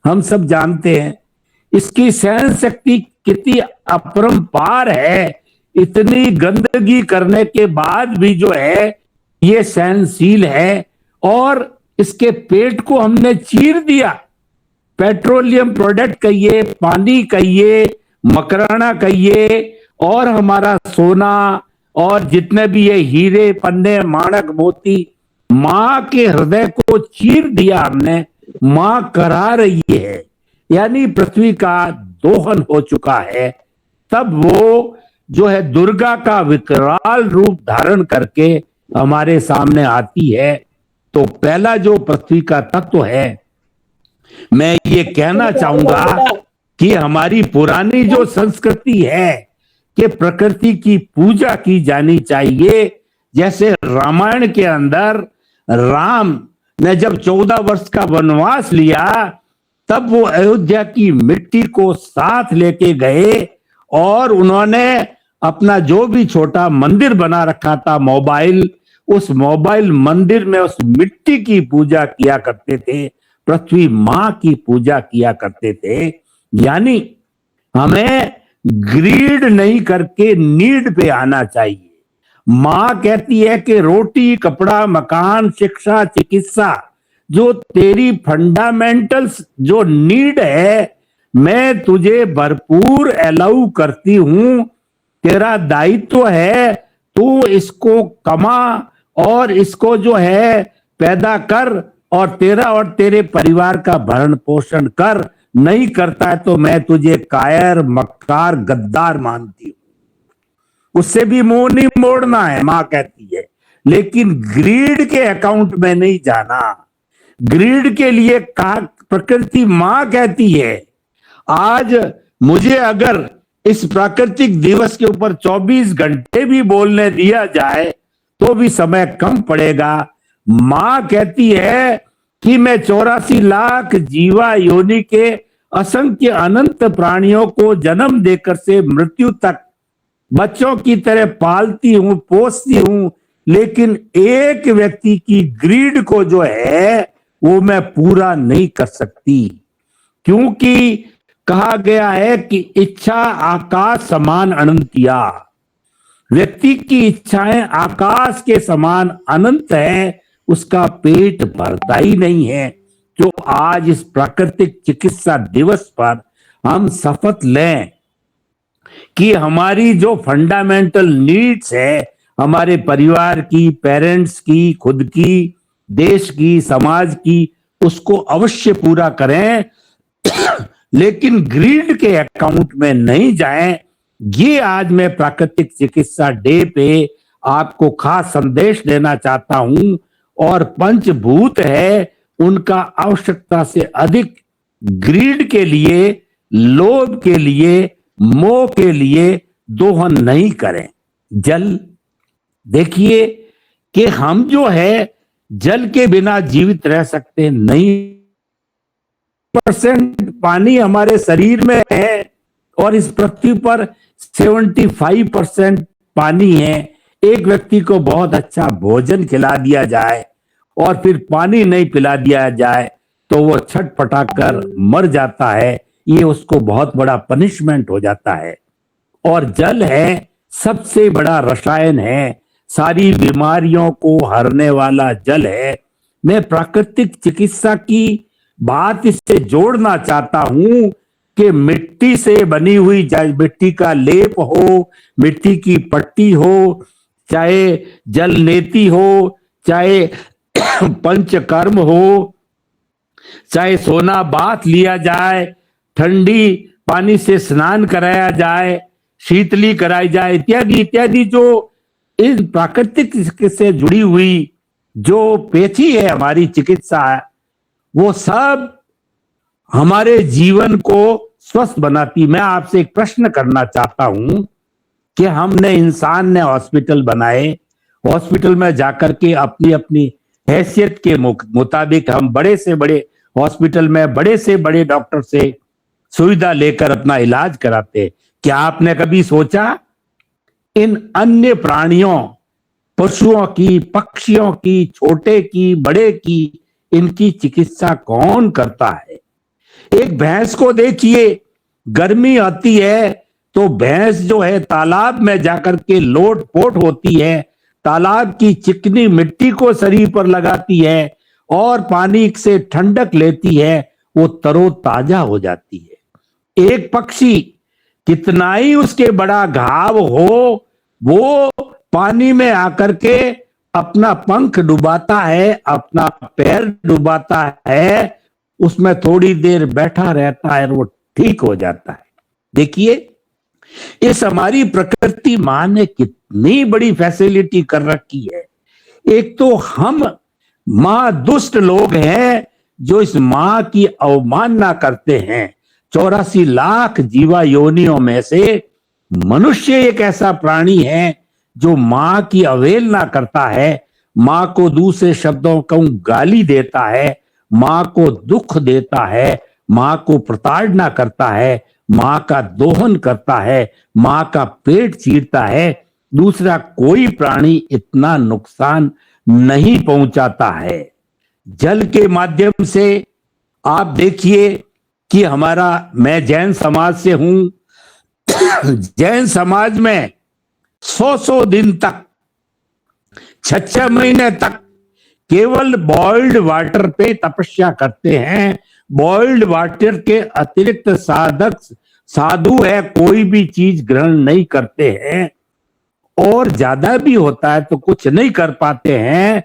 हम सब जानते हैं। इसकी सहन शक्ति कितनी अपरंपार है। इतनी गंदगी करने के बाद भी जो है ये सहनशील है और इसके पेट को हमने चीर दिया। पेट्रोलियम प्रोडक्ट कहिए, पानी कहिए, मकराना कहिए, और हमारा सोना और जितने भी ये हीरे पन्ने माणक मोती, मां के हृदय को चीर दिया हमने। मां करा रही है, यानी पृथ्वी का दोहन हो चुका है। तब वो जो है दुर्गा का विकराल रूप धारण करके हमारे सामने आती है। तो पहला जो पृथ्वी का तत्व है, मैं ये कहना चाहूंगा कि हमारी पुरानी जो संस्कृति है कि प्रकृति की पूजा की जानी चाहिए। जैसे रामायण के अंदर राम ने जब 14 वर्ष का वनवास लिया, तब वो अयोध्या की मिट्टी को साथ लेके गए और उन्होंने अपना जो भी छोटा मंदिर बना रखा था मोबाइल, उस मोबाइल मंदिर में उस मिट्टी की पूजा किया करते थे, पृथ्वी मां की पूजा किया करते थे। यानी हमें ग्रीड नहीं करके नीड पे आना चाहिए। मां कहती है कि रोटी, कपड़ा, मकान, शिक्षा, चिकित्सा, जो तेरी फंडामेंटल्स जो नीड है, मैं तुझे भरपूर अलाउ करती हूं। तेरा दायित्व है, तू इसको कमा और इसको जो है पैदा कर और तेरा और तेरे परिवार का भरण पोषण कर। नहीं करता है तो मैं तुझे कायर, मक्कार, गद्दार मानती हूं। उससे भी मुंह नहीं मोड़ना है, मां कहती है, लेकिन ग्रीड के अकाउंट में नहीं जाना। ग्रीड के लिए प्रकृति मां कहती है। आज मुझे अगर इस प्राकृतिक दिवस के ऊपर 24 घंटे भी बोलने दिया जाए तो भी समय कम पड़ेगा। मां कहती है कि मैं 84 लाख जीवा योनि के असंख्य अनंत प्राणियों को जन्म देकर से मृत्यु तक बच्चों की तरह पालती हूं, पोसती हूं, लेकिन एक व्यक्ति की ग्रीड को जो है वो मैं पूरा नहीं कर सकती। क्योंकि कहा गया है कि इच्छा आकाश समान अनंतिया। व्यक्ति की इच्छाएं आकाश के समान अनंत है, उसका पेट भरता ही नहीं है। जो आज इस प्राकृतिक चिकित्सा दिवस पर हम शपथ लें कि हमारी जो फंडामेंटल नीड्स है, हमारे परिवार की, पेरेंट्स की, खुद की, देश की, समाज की, उसको अवश्य पूरा करें, लेकिन ग्रीड के अकाउंट में नहीं जाएं। ये आज मैं प्राकृतिक चिकित्सा डे पे आपको खास संदेश देना चाहता हूं। और पंचभूत है, उनका आवश्यकता से अधिक ग्रीड के लिए, लोभ के लिए, मोह के लिए दोहन नहीं करें। जल देखिए कि हम जो है जल के बिना जीवित रह सकते नहीं। % पानी हमारे शरीर में है और इस पृथ्वी पर 75% पानी है। एक व्यक्ति को बहुत अच्छा भोजन खिला दिया जाए और फिर पानी नहीं पिला दिया जाए तो वो छटपटा कर मर जाता है। ये उसको बहुत बड़ा पनिशमेंट हो जाता है। और जल है सबसे बड़ा रसायन है, सारी बीमारियों को हरने वाला जल है। मैं प्राकृतिक चिकित्सा की बात इससे जोड़ना चाहता हूं कि मिट्टी से बनी हुई, चाहे मिट्टी का लेप हो, मिट्टी की पट्टी हो, चाहे जल नेति हो, चाहे पंचकर्म हो, चाहे सोना बाथ लिया जाए, ठंडी पानी से स्नान कराया जाए, शीतली कराई जाए, इत्यादि इत्यादि, जो इस प्राकृतिक से जुड़ी हुई जो पेची है हमारी चिकित्सा, वो सब हमारे जीवन को स्वस्थ बनाती। मैं आपसे एक प्रश्न करना चाहता हूं कि हमने, इंसान ने हॉस्पिटल बनाए, हॉस्पिटल में जाकर के अपनी अपनी हैसियत के मुताबिक हम बड़े से बड़े हॉस्पिटल में बड़े से बड़े डॉक्टर से सुविधा लेकर अपना इलाज कराते। क्या आपने कभी सोचा इन अन्य प्राणियों, पशुओं की, पक्षियों की, छोटे की, बड़े की, इनकी चिकित्सा कौन करता है? एक भैंस को देखिए, गर्मी आती है तो भैंस जो है तालाब में जाकर के लोट पोट होती है, तालाब की चिकनी मिट्टी को शरीर पर लगाती है और पानी से ठंडक लेती है, वो तरोताजा हो जाती है। एक पक्षी कितना ही उसके बड़ा घाव हो, वो पानी में आकर के अपना पंख डुबाता है, अपना पैर डुबाता है, उसमें थोड़ी देर बैठा रहता है और वो ठीक हो जाता है। देखिए, इस हमारी प्रकृति मां ने कितनी बड़ी फैसिलिटी कर रखी है। एक तो हम मां दुष्ट लोग हैं जो इस मां की अवमानना करते हैं। 84 लाख जीवा योनियों में से मनुष्य एक ऐसा प्राणी है जो मां की अवहेलना करता है, मां को दूसरे शब्दों को गाली देता है, मां को दुख देता है, मां को प्रताड़ना करता है, मां का दोहन करता है, मां का पेट चीरता है। दूसरा कोई प्राणी इतना नुकसान नहीं पहुंचाता है। जल के माध्यम से आप देखिए कि मैं जैन समाज से हूं। जैन समाज में 100 दिन तक, 6 महीने तक केवल बॉइल्ड वाटर पे तपस्या करते हैं। बॉइल्ड वाटर के अतिरिक्त साधु है कोई भी चीज ग्रहण नहीं करते हैं, और ज्यादा भी होता है तो कुछ नहीं कर पाते हैं।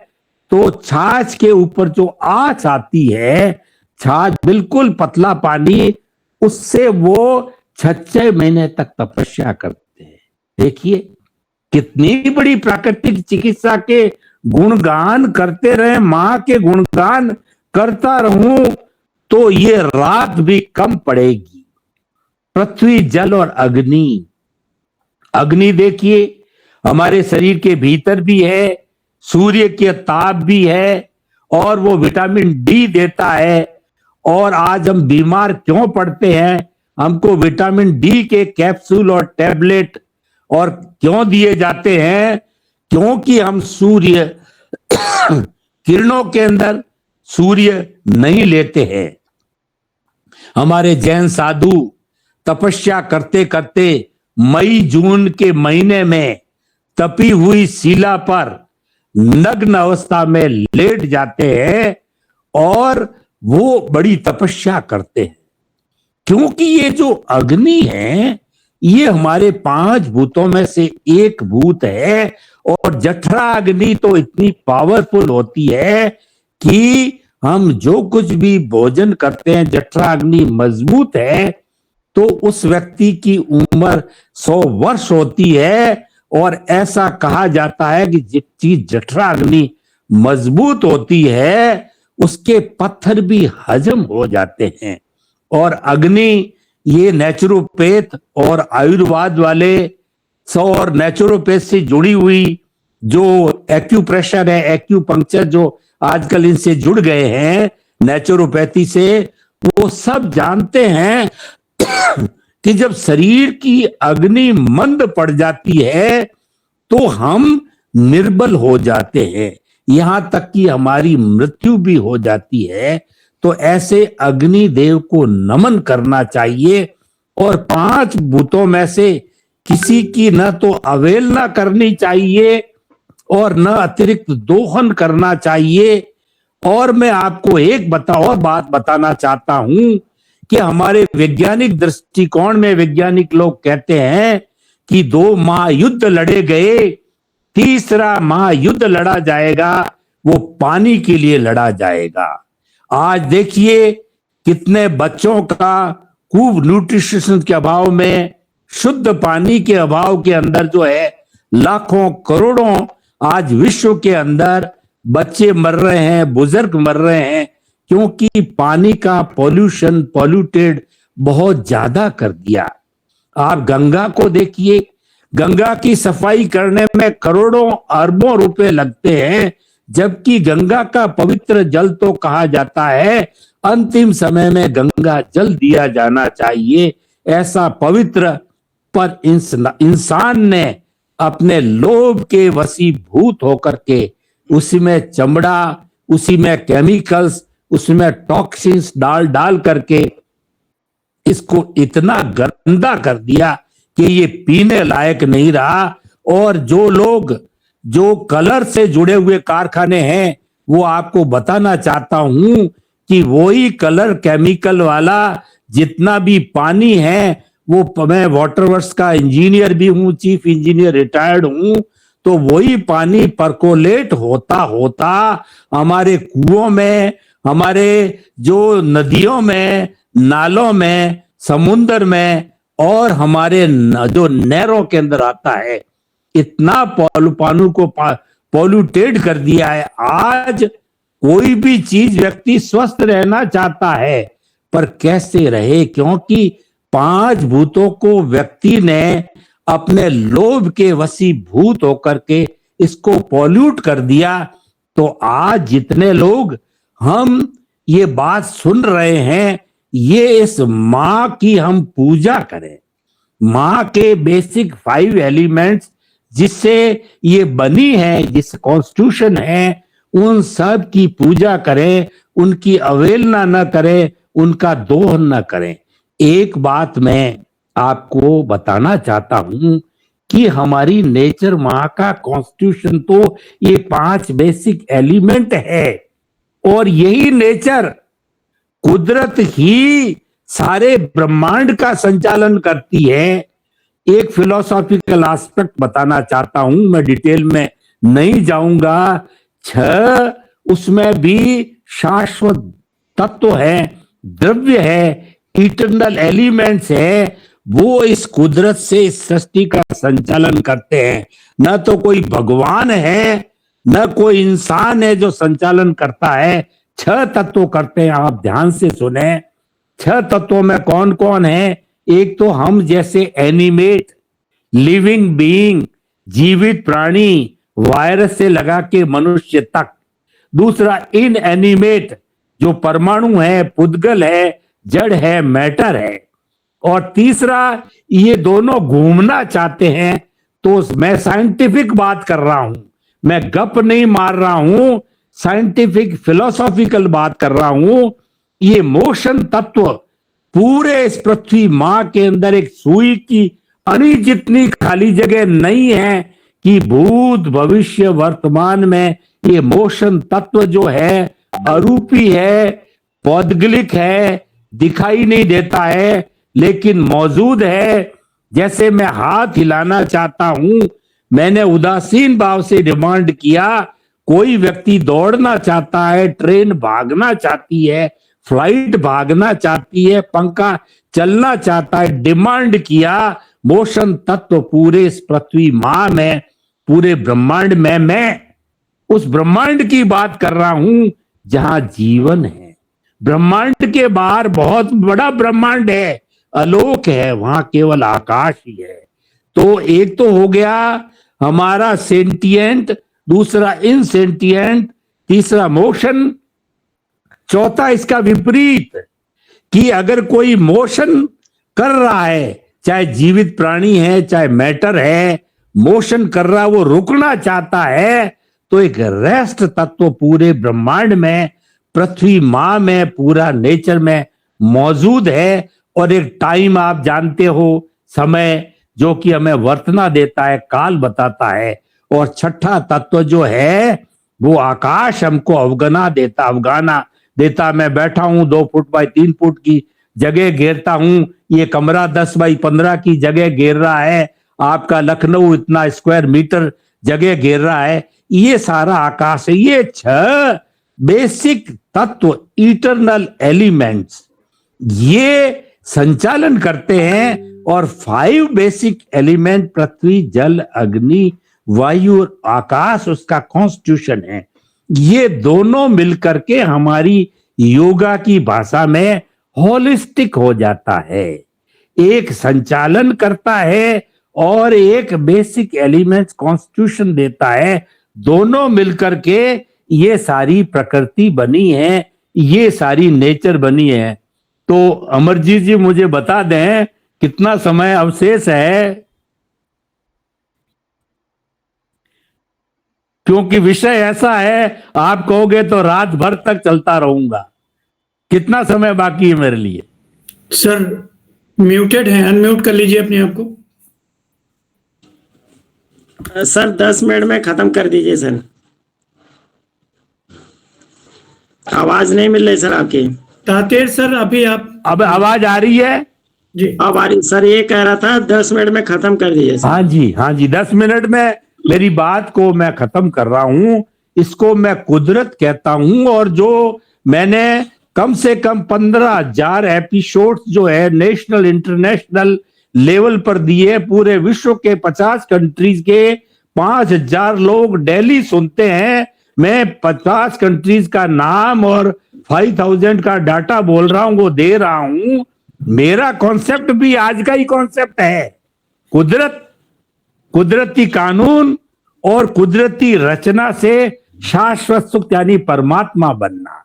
तो छाछ के ऊपर जो आंच आती है, छाछ बिल्कुल पतला पानी, उससे वो 6 महीने तक तपस्या करते हैं। देखिए कितनी बड़ी प्राकृतिक चिकित्सा के गुणगान करते रहे, मां के गुणगान करता रहूं तो ये रात भी कम पड़ेगी। पृथ्वी, जल और अग्नि। अग्नि देखिए हमारे शरीर के भीतर भी है, सूर्य के ताप भी है, और वो विटामिन डी देता है। और आज हम बीमार क्यों पड़ते हैं? हमको विटामिन डी के कैप्सूल और टैबलेट और क्यों दिए जाते हैं? क्योंकि हम सूर्य किरणों के अंदर सूर्य नहीं लेते हैं। हमारे जैन साधु तपस्या करते करते मई जून के महीने में तपी हुई शिला पर नग्न अवस्था में लेट जाते हैं और वो बड़ी तपस्या करते हैं। क्योंकि ये जो अग्नि है ये हमारे 5 भूतों में से एक भूत है, और जठरा अग्नि तो इतनी पावरफुल होती है कि हम जो कुछ भी भोजन करते हैं, जठरा अग्नि मजबूत है तो उस व्यक्ति की उम्र 100 वर्ष होती है। और ऐसा कहा जाता है कि जितनी जठरा अग्नि मजबूत होती है उसके पत्थर भी हजम हो जाते हैं। और अग्नि ये नेचुरोपैथ और आयुर्वेद वाले और नेचुरोपैथ से जुड़ी हुई जो एक्यूप्रेशर है, एक्यूपंक्चर जो आजकल इनसे जुड़ गए हैं नेचुरोपैथी से, वो सब जानते हैं कि जब शरीर की अग्नि मंद पड़ जाती है तो हम निर्बल हो जाते हैं, यहां तक कि हमारी मृत्यु भी हो जाती है। तो ऐसे अग्नि देव को नमन करना चाहिए, और 5 भूतों में से किसी की न तो अवहेलना करनी चाहिए और न अतिरिक्त दोहन करना चाहिए। और मैं आपको एक बात बताना चाहता हूं कि हमारे वैज्ञानिक दृष्टिकोण में वैज्ञानिक लोग कहते हैं कि 2 महायुद्ध लड़े गए, तीसरा महायुद्ध लड़ा जाएगा, वो पानी के लिए लड़ा जाएगा। आज देखिए कितने बच्चों का खूब न्यूट्रिशन के अभाव में, शुद्ध पानी के अभाव के अंदर जो है लाखों करोड़ों आज विश्व के अंदर बच्चे मर रहे हैं, बुजुर्ग मर रहे हैं, क्योंकि पानी का पॉल्यूटेड बहुत ज्यादा कर दिया। आप गंगा को देखिए, गंगा की सफाई करने में करोड़ों अरबों रुपए लगते हैं, जबकि गंगा का पवित्र जल तो कहा जाता है अंतिम समय में गंगा जल दिया जाना चाहिए। ऐसा पवित्र, पर इंसान ने अपने लोभ के वशीभूत होकर के उसी में चमड़ा, उसी में केमिकल्स, उसमें टॉक्सिन्स डाल करके इसको इतना गंदा कर दिया कि ये पीने लायक नहीं रहा। और जो लोग जो कलर से जुड़े हुए कारखाने हैं, वो आपको बताना चाहता हूं कि वही कलर केमिकल वाला जितना भी पानी है, वो मैं वाटर वर्क्स का इंजीनियर भी हूं, चीफ इंजीनियर रिटायर्ड हूं, तो वही पानी परकोलेट होता होता हमारे कुओं में, हमारे जो नदियों में, नालों में, समुद्र में और हमारे जो नहरों के अंदर आता है, इतना पानी को पॉल्यूटेड कर दिया है। आज कोई भी चीज, व्यक्ति स्वस्थ रहना चाहता है, पर कैसे रहे? क्योंकि 5 भूतों को व्यक्ति ने अपने लोभ के वशीभूत होकर के इसको पॉल्यूट कर दिया। तो आज जितने लोग हम ये बात सुन रहे हैं, ये इस मां की हम पूजा करें, मां के बेसिक 5 एलिमेंट्स जिससे ये बनी है, जिस कॉन्स्टिट्यूशन है, उन सब की पूजा करें, उनकी अवहेलना न करें, उनका दोहन न करें। एक बात मैं आपको बताना चाहता हूं कि हमारी नेचर मां का कॉन्स्टिट्यूशन तो ये 5 बेसिक एलिमेंट है, और यही नेचर, कुदरत ही सारे ब्रह्मांड का संचालन करती है। एक फिलोसॉफिकल एस्पेक्ट बताना चाहता हूं, मैं डिटेल में नहीं जाऊंगा। 6 उसमें भी शाश्वत तत्व है, द्रव्य है, इटरनल एलिमेंट्स है, वो इस कुदरत से इस सृष्टि का संचालन करते हैं। न तो कोई भगवान है, न कोई इंसान है जो संचालन करता है, 6 तत्व करते हैं। आप ध्यान से सुने, 6 तत्वों में कौन कौन है? एक तो हम जैसे एनिमेट लिविंग बीइंग, जीवित प्राणी, वायरस से लगा के मनुष्य तक। दूसरा इनएनिमेट, जो परमाणु है, पुद्गल है, जड़ है, मैटर है। और तीसरा, ये दोनों घूमना चाहते हैं। तो मैं साइंटिफिक बात कर रहा हूं, मैं गप नहीं मार रहा हूं, साइंटिफिक फिलोसॉफिकल बात कर रहा हूं। ये मोशन तत्व पूरे इस पृथ्वी मां के अंदर एक सुई की अनी जितनी खाली जगह नहीं है कि भूत भविष्य वर्तमान में ये मोशन तत्व जो है अरूपी है, पौद्गलिक है, दिखाई नहीं देता है, लेकिन मौजूद है। जैसे मैं हाथ हिलाना चाहता हूं, मैंने उदासीन भाव से डिमांड किया, कोई व्यक्ति दौड़ना चाहता है, ट्रेन भागना चाहती है, फ्लाइट भागना चाहती है, पंखा चलना चाहता है, डिमांड किया। मोशन तत्व पूरे इस पृथ्वी मां में, पूरे ब्रह्मांड में, मैं उस ब्रह्मांड की बात कर रहा हूं जहां जीवन है। ब्रह्मांड के बाहर बहुत बड़ा ब्रह्मांड है, आलोक है, वहां केवल आकाश ही है। तो एक तो हो गया हमारा सेंटिएंट, दूसरा इनसेंटिएंट, तीसरा मोशन, चौथा इसका विपरीत कि अगर कोई मोशन कर रहा है, चाहे जीवित प्राणी है, चाहे मैटर है, मोशन कर रहा है, वो रुकना चाहता है, तो एक रेस्ट तत्व पूरे ब्रह्मांड में, पृथ्वी मां में, पूरा नेचर में मौजूद है। और एक टाइम आप जानते हो, समय जो कि हमें वर्तना देता है, काल बताता है। और छठा तत्व जो है वो आकाश हमको अवगाना देता। मैं बैठा हूं 2 फुट बाई 3 फुट की जगह घेरता हूं, ये कमरा 10 बाई 15 की जगह घेर रहा है, आपका लखनऊ इतना स्क्वायर मीटर जगह घेर रहा है, ये सारा आकाश है। ये 6 बेसिक तत्व, इटरनल एलिमेंट्स, ये संचालन करते हैं। और 5 बेसिक एलिमेंट, पृथ्वी, जल, अग्नि, वायु और आकाश, उसका कॉन्स्टिट्यूशन है। ये दोनों मिलकर के हमारी योगा की भाषा में होलिस्टिक हो जाता है। एक संचालन करता है और एक बेसिक एलिमेंट्स कॉन्स्टिट्यूशन देता है। दोनों मिलकर के ये सारी प्रकृति बनी है, ये सारी नेचर बनी है। तो अमरजीत जी मुझे बता दें कितना समय अवशेष है, क्योंकि विषय ऐसा है, आप कहोगे तो रात भर तक चलता रहूंगा। कितना समय बाकी है मेरे लिए? सर म्यूटेड है, अनम्यूट कर लीजिए अपने आप को। सर 10 मिनट में खत्म कर दीजिए सर। आवाज नहीं मिल रही सर आपकी। तातेर सर अभी आप अब आवाज आ रही है? जी अब आ रही सर, ये कह रहा था 10 मिनट में खत्म कर दीजिए सर। हाँ जी, हाँ जी, 10 मिनट में मेरी बात को मैं खत्म कर रहा हूं। इसको मैं कुदरत कहता हूं, और जो मैंने कम से कम 15,000 एपिसोड्स जो है नेशनल इंटरनेशनल लेवल पर दिए, पूरे विश्व के 50 कंट्रीज के 5,000 लोग डेली सुनते हैं। मैं 50 कंट्रीज का नाम और 5,000 का डाटा बोल रहा हूं, वो दे रहा हूं। मेरा कॉन्सेप्ट भी आज का ही कॉन्सेप्ट है। कुदरत, कुदरती कानून और कुदरती रचना से शाश्वत सुख यानी परमात्मा बनना।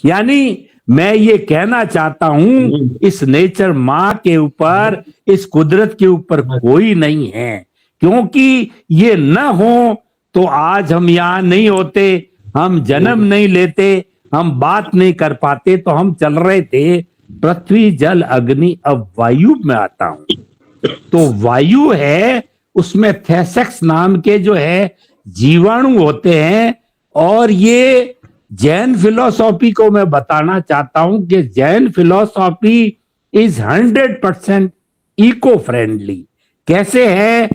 यानी मैं ये कहना चाहता हूं, इस नेचर माँ के ऊपर, इस कुदरत के ऊपर कोई नहीं है, क्योंकि ये न हो तो आज हम यहां नहीं होते, हम जन्म नहीं लेते, हम बात नहीं कर पाते। तो हम चल रहे थे पृथ्वी जल अग्नि, अब वायु में आता हूं। तो वायु है, उसमें थेसेक्स नाम के जो है जीवाणु होते हैं। और ये जैन फिलोसॉफी को मैं बताना चाहता हूं कि Jain philosophy is 100% eco friendly. कैसे है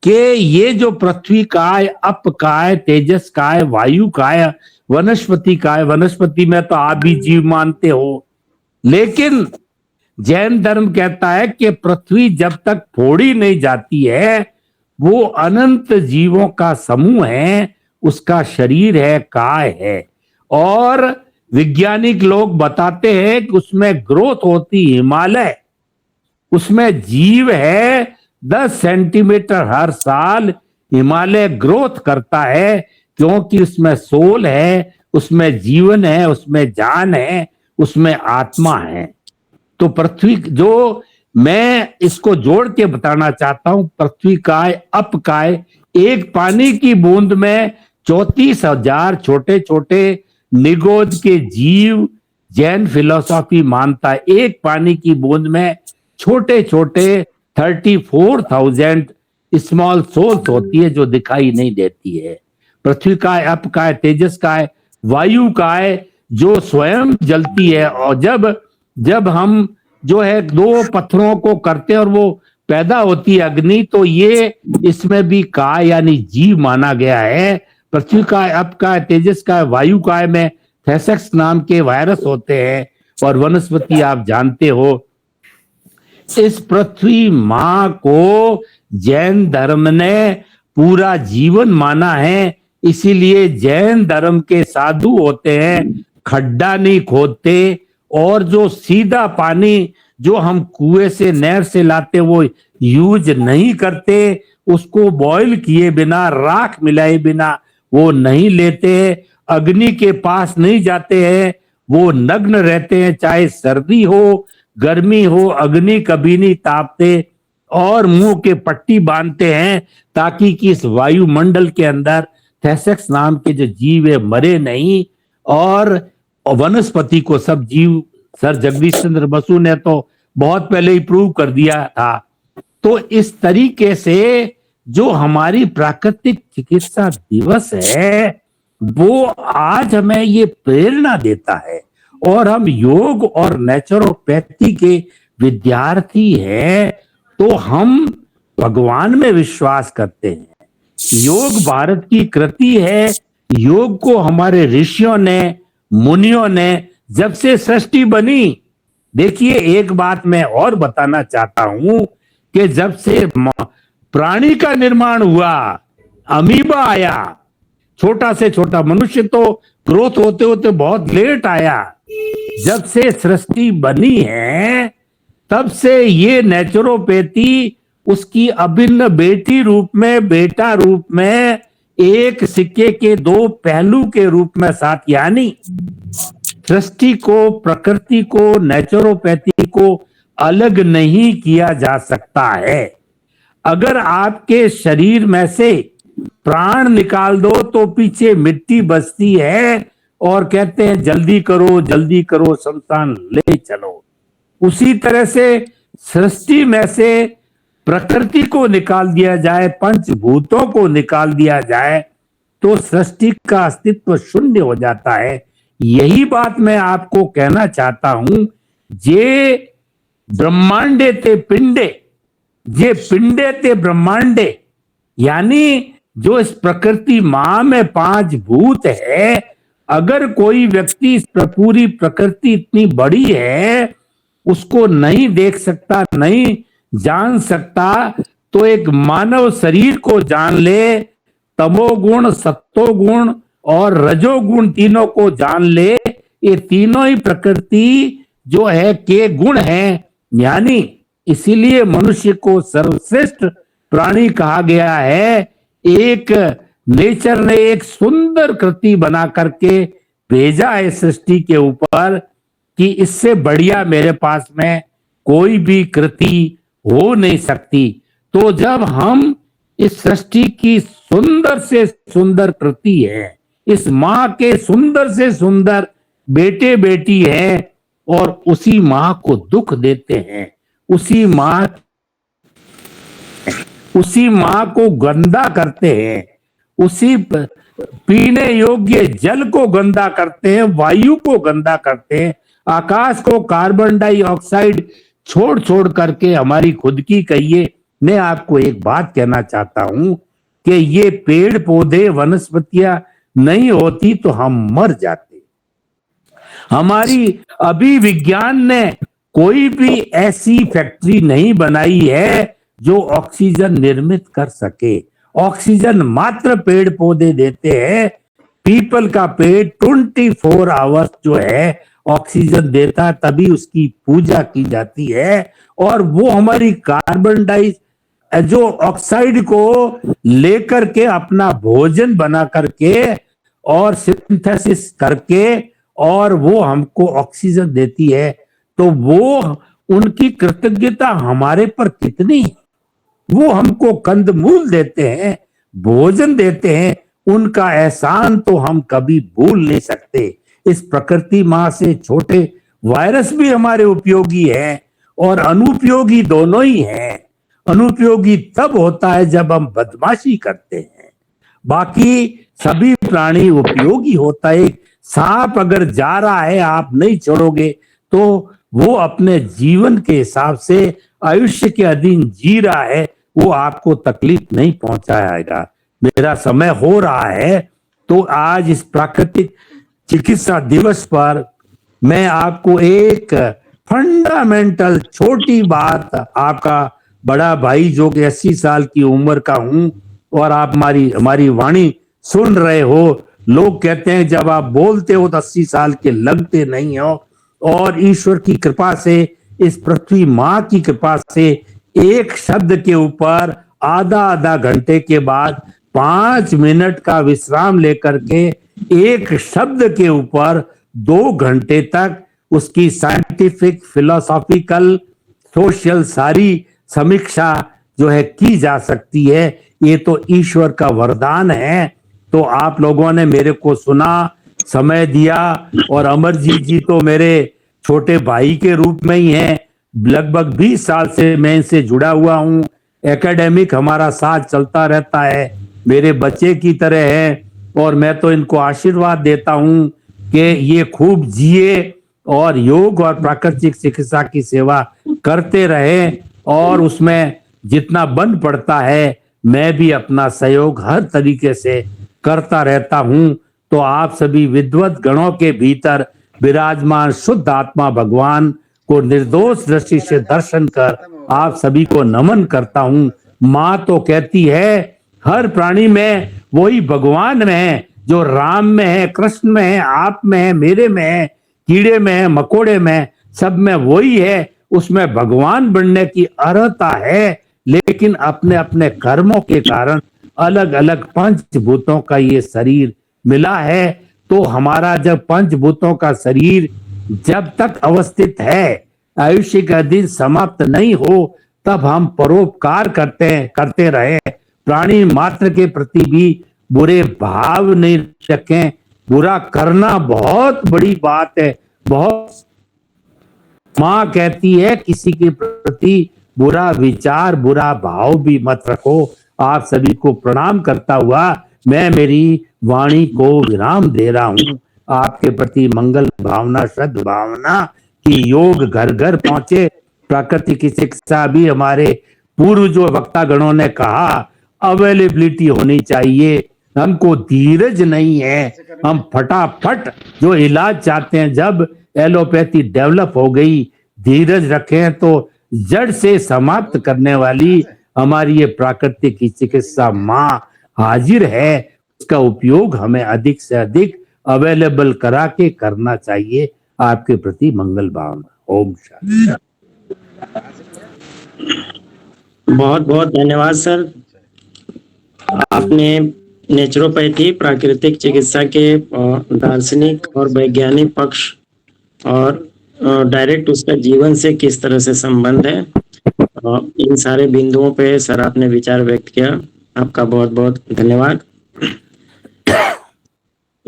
कि ये जो पृथ्वी का है, अप का है, तेजस का है, वायु का है, वनस्पति का है। वनस्पति में तो आप भी जीव मानते हो, लेकिन जैन धर्म कहता है कि पृथ्वी जब तक फोड़ी नहीं जाती है, वो अनंत जीवों का समूह है, उसका शरीर है, काय है। और वैज्ञानिक लोग बताते हैं कि उसमें ग्रोथ होती हिमालय, उसमें जीव है 10 सेंटीमीटर हर साल हिमालय ग्रोथ करता है, क्योंकि उसमें सोल है, उसमें जीवन है, उसमें जान है, उसमें आत्मा है। तो पृथ्वी जो मैं इसको जोड़ के बताना चाहता हूं, पृथ्वी काय, अप काय, एक पानी की बूंद में 34,000 छोटे छोटे निगोद के जीव जैन फिलोसॉफी मानता है। एक पानी की बूंद में छोटे छोटे 34,000 स्मॉल सोल्स होती है, जो दिखाई नहीं देती है। पृथ्वी का है, अप का है, तेजस का है, वायु का है, जो स्वयं जलती है। और जब हम जो है दो पत्थरों को करते हैं और वो पैदा होती है अग्नि, तो ये इसमें भी काय यानी जीव माना गया है। पृथ्वी का है, अप का है, तेजस का है, वायु का है, में थेसेक्स नाम के वायरस होते हैं। और वनस्पति आप जानते हो। इस पृथ्वी माँ को जैन धर्म ने पूरा जीवन माना है। इसीलिए जैन धर्म के साधु होते हैं, खड्डा नहीं खोदते, और जो सीधा पानी जो हम कुएं से, नहर से लाते, वो यूज नहीं करते। उसको बॉईल किए बिना, राख मिलाए बिना वो नहीं लेते। अग्नि के पास नहीं जाते हैं, वो नग्न रहते हैं, चाहे सर्दी हो गर्मी हो, अग्नि कभी नहीं तापते। और मुंह के पट्टी बांधते हैं, ताकि कि इस वायुमंडल के अंदर थेसेक्स नाम के जो जीव है मरे नहीं। और वनस्पति को सब जीव, सर जगदीश चंद्र बसु ने तो बहुत पहले ही प्रूव कर दिया था। तो इस तरीके से जो हमारी प्राकृतिक चिकित्सा दिवस है, वो आज हमें ये प्रेरणा देता है। और हम योग और नेचुरोपैथी के विद्यार्थी हैं, तो हम भगवान में विश्वास करते हैं। योग भारत की कृति है। योग को हमारे ऋषियों ने, मुनियों ने, जब से सृष्टि बनी, देखिए एक बात मैं और बताना चाहता हूं कि जब से प्राणी का निर्माण हुआ, अमीबा आया, छोटा से छोटा मनुष्य तो ग्रोथ होते होते बहुत लेट आया। जब से सृष्टि बनी है, तब से ये नेचुरोपैथी उसकी अभिन्न बेटी रूप में, बेटा रूप में, एक सिक्के के दो पहलू के रूप में साथ, यानी सृष्टि को, प्रकृति को, नेचुरोपैथी को अलग नहीं किया जा सकता है। अगर आपके शरीर में से प्राण निकाल दो तो पीछे मिट्टी बचती है, और कहते हैं जल्दी करो शमशान ले चलो। उसी तरह से सृष्टि में से प्रकृति को निकाल दिया जाए, पंचभूतों को निकाल दिया जाए, तो सृष्टि का अस्तित्व शून्य हो जाता है। यही बात मैं आपको कहना चाहता हूं। जे ब्रह्मांडे ते पिंडे, जे पिंडे ते ब्रह्मांडे, यानी जो इस प्रकृति मां में 5 भूत है, अगर कोई व्यक्ति इस पूरी प्रकृति इतनी बड़ी है उसको नहीं देख सकता, नहीं जान सकता, तो एक मानव शरीर को जान ले, तमोगुण, सत्वगुण और रजोगुण तीनों को जान ले। ये तीनों ही प्रकृति जो है के गुण हैं, यानी इसीलिए मनुष्य को सर्वश्रेष्ठ प्राणी कहा गया है। एक नेचर ने एक सुंदर कृति बना करके भेजा है सृष्टि के ऊपर कि इससे बढ़िया मेरे पास में कोई भी कृति हो नहीं सकती। तो जब हम इस सृष्टि की सुंदर से सुंदर कृति है, इस मां के सुंदर से सुंदर बेटे बेटी है, और उसी मां को दुख देते हैं, उसी मां को गंदा करते हैं, उसी पीने योग्य जल को गंदा करते हैं, वायु को गंदा करते हैं, आकाश को कार्बन डाइऑक्साइड छोड़ छोड़ करके हमारी खुद की कहिए। मैं आपको एक बात कहना चाहता हूं कि ये पेड़ पौधे वनस्पतियां नहीं होती तो हम मर जाते। हमारी अभी विज्ञान ने कोई भी ऐसी फैक्ट्री नहीं बनाई है जो ऑक्सीजन निर्मित कर सके। ऑक्सीजन मात्र पेड़ पौधे देते हैं। पीपल का पेड़ 24 आवर्स जो है ऑक्सीजन देता है, तभी उसकी पूजा की जाती है, और वो हमारी कार्बन डाई जो ऑक्साइड को लेकर के अपना भोजन बना करके और सिंथेसिस करके और वो हमको ऑक्सीजन देती है। तो वो उनकी कृतज्ञता हमारे पर कितनी है। वो हमको कंदमूल देते हैं, भोजन देते हैं, उनका एहसान तो हम कभी भूल नहीं सकते। इस प्रकृति मां से छोटे वायरस भी हमारे उपयोगी हैं और अनुपयोगी दोनों ही हैं। अनुपयोगी तब होता है जब हम बदमाशी करते हैं, बाकी सभी प्राणी उपयोगी होता है। सांप अगर जा रहा है, आप नहीं छोड़ोगे तो वो अपने जीवन के हिसाब से आयुष्य के अधीन जी रहा है, वो आपको तकलीफ नहीं पहुंचाएगा। मेरा समय हो रहा है, तो आज इस प्राकृतिक चिकित्सा दिवस पर मैं आपको एक फंडामेंटल छोटी बात, आपका बड़ा भाई जो कि 80 साल की उम्र का हूं और आप हमारी वाणी सुन रहे हो। लोग कहते हैं जब आप बोलते हो तो 80 साल के लगते नहीं हो, और ईश्वर की कृपा से, इस पृथ्वी मां की कृपा से एक शब्द के ऊपर आधा घंटे के बाद 5 मिनट का विश्राम लेकर के एक शब्द के ऊपर 2 घंटे तक उसकी साइंटिफिक, फिलोसॉफिकल, सोशल सारी समीक्षा जो है की जा सकती है। ये तो ईश्वर का वरदान है। तो आप लोगों ने मेरे को सुना, समय दिया, और अमरजीत जी तो मेरे छोटे भाई के रूप में ही हैं। लगभग 20 साल से मैं इनसे जुड़ा हुआ हूँ। एकेडमिक हमारा साथ चलता रहता है, मेरे बच्चे की तरह है, और मैं तो इनको आशीर्वाद देता हूँ कि ये खूब जिए और योग और प्राकृतिक चिकित्सा की सेवा करते रहे, और उसमें जितना बन पड़ता है मैं भी अपना सहयोग हर तरीके से करता रहता हूं। तो आप सभी विद्वत गणों के भीतर विराजमान शुद्ध आत्मा भगवान को निर्दोष दृष्टि से दर्शन कर आप सभी को नमन करता हूं। माँ तो कहती है हर प्राणी में वही भगवान में है, जो राम में है, कृष्ण में है, आप में है, मेरे में है, कीड़े में है, मकोड़े में, सब में वही है। उसमें भगवान बनने की अर्हता है, लेकिन अपने अपने कर्मों के कारण अलग अलग पंचभूतों का ये शरीर मिला है। तो हमारा जब पंचभूतों का शरीर जब तक अवस्थित है, आयुष्य का दिन समाप्त नहीं हो, तब हम परोपकार करते रहे, प्राणी मात्र के प्रति भी बुरे भाव नहीं रखें। बुरा करना बहुत बड़ी बात है। बहुत माँ कहती है किसी के प्रति बुरा विचार, बुरा भाव भी मत रखो। आप सभी को प्रणाम करता हुआ मैं मेरी वाणी को विराम दे रहा हूं। आपके प्रति मंगल भावना, सद्भावना की योग घर घर पहुंचे। प्राकृतिक चिकित्सा भी हमारे पूर्व जो वक्ता गणों ने कहा, अवेलेबिलिटी होनी चाहिए। हमको धीरज नहीं है, हम फटाफट जो इलाज चाहते हैं। जब एलोपैथी डेवलप हो गई, धीरज रखें तो जड़ से समाप्त करने वाली हमारी ये प्राकृतिक की चिकित्सा माँ हाजिर है। उसका उपयोग हमें अधिक से अधिक अवेलेबल करा के करना चाहिए। आपके प्रति मंगल भावना। ओम शांति। बहुत बहुत धन्यवाद सर। आपने नेचुरोपैथी प्राकृतिक चिकित्सा के दार्शनिक और वैज्ञानिक पक्ष और डायरेक्ट उसका जीवन से किस तरह से संबंध है, इन सारे बिंदुओं पे सर आपने विचार व्यक्त किया। आपका बहुत बहुत धन्यवाद।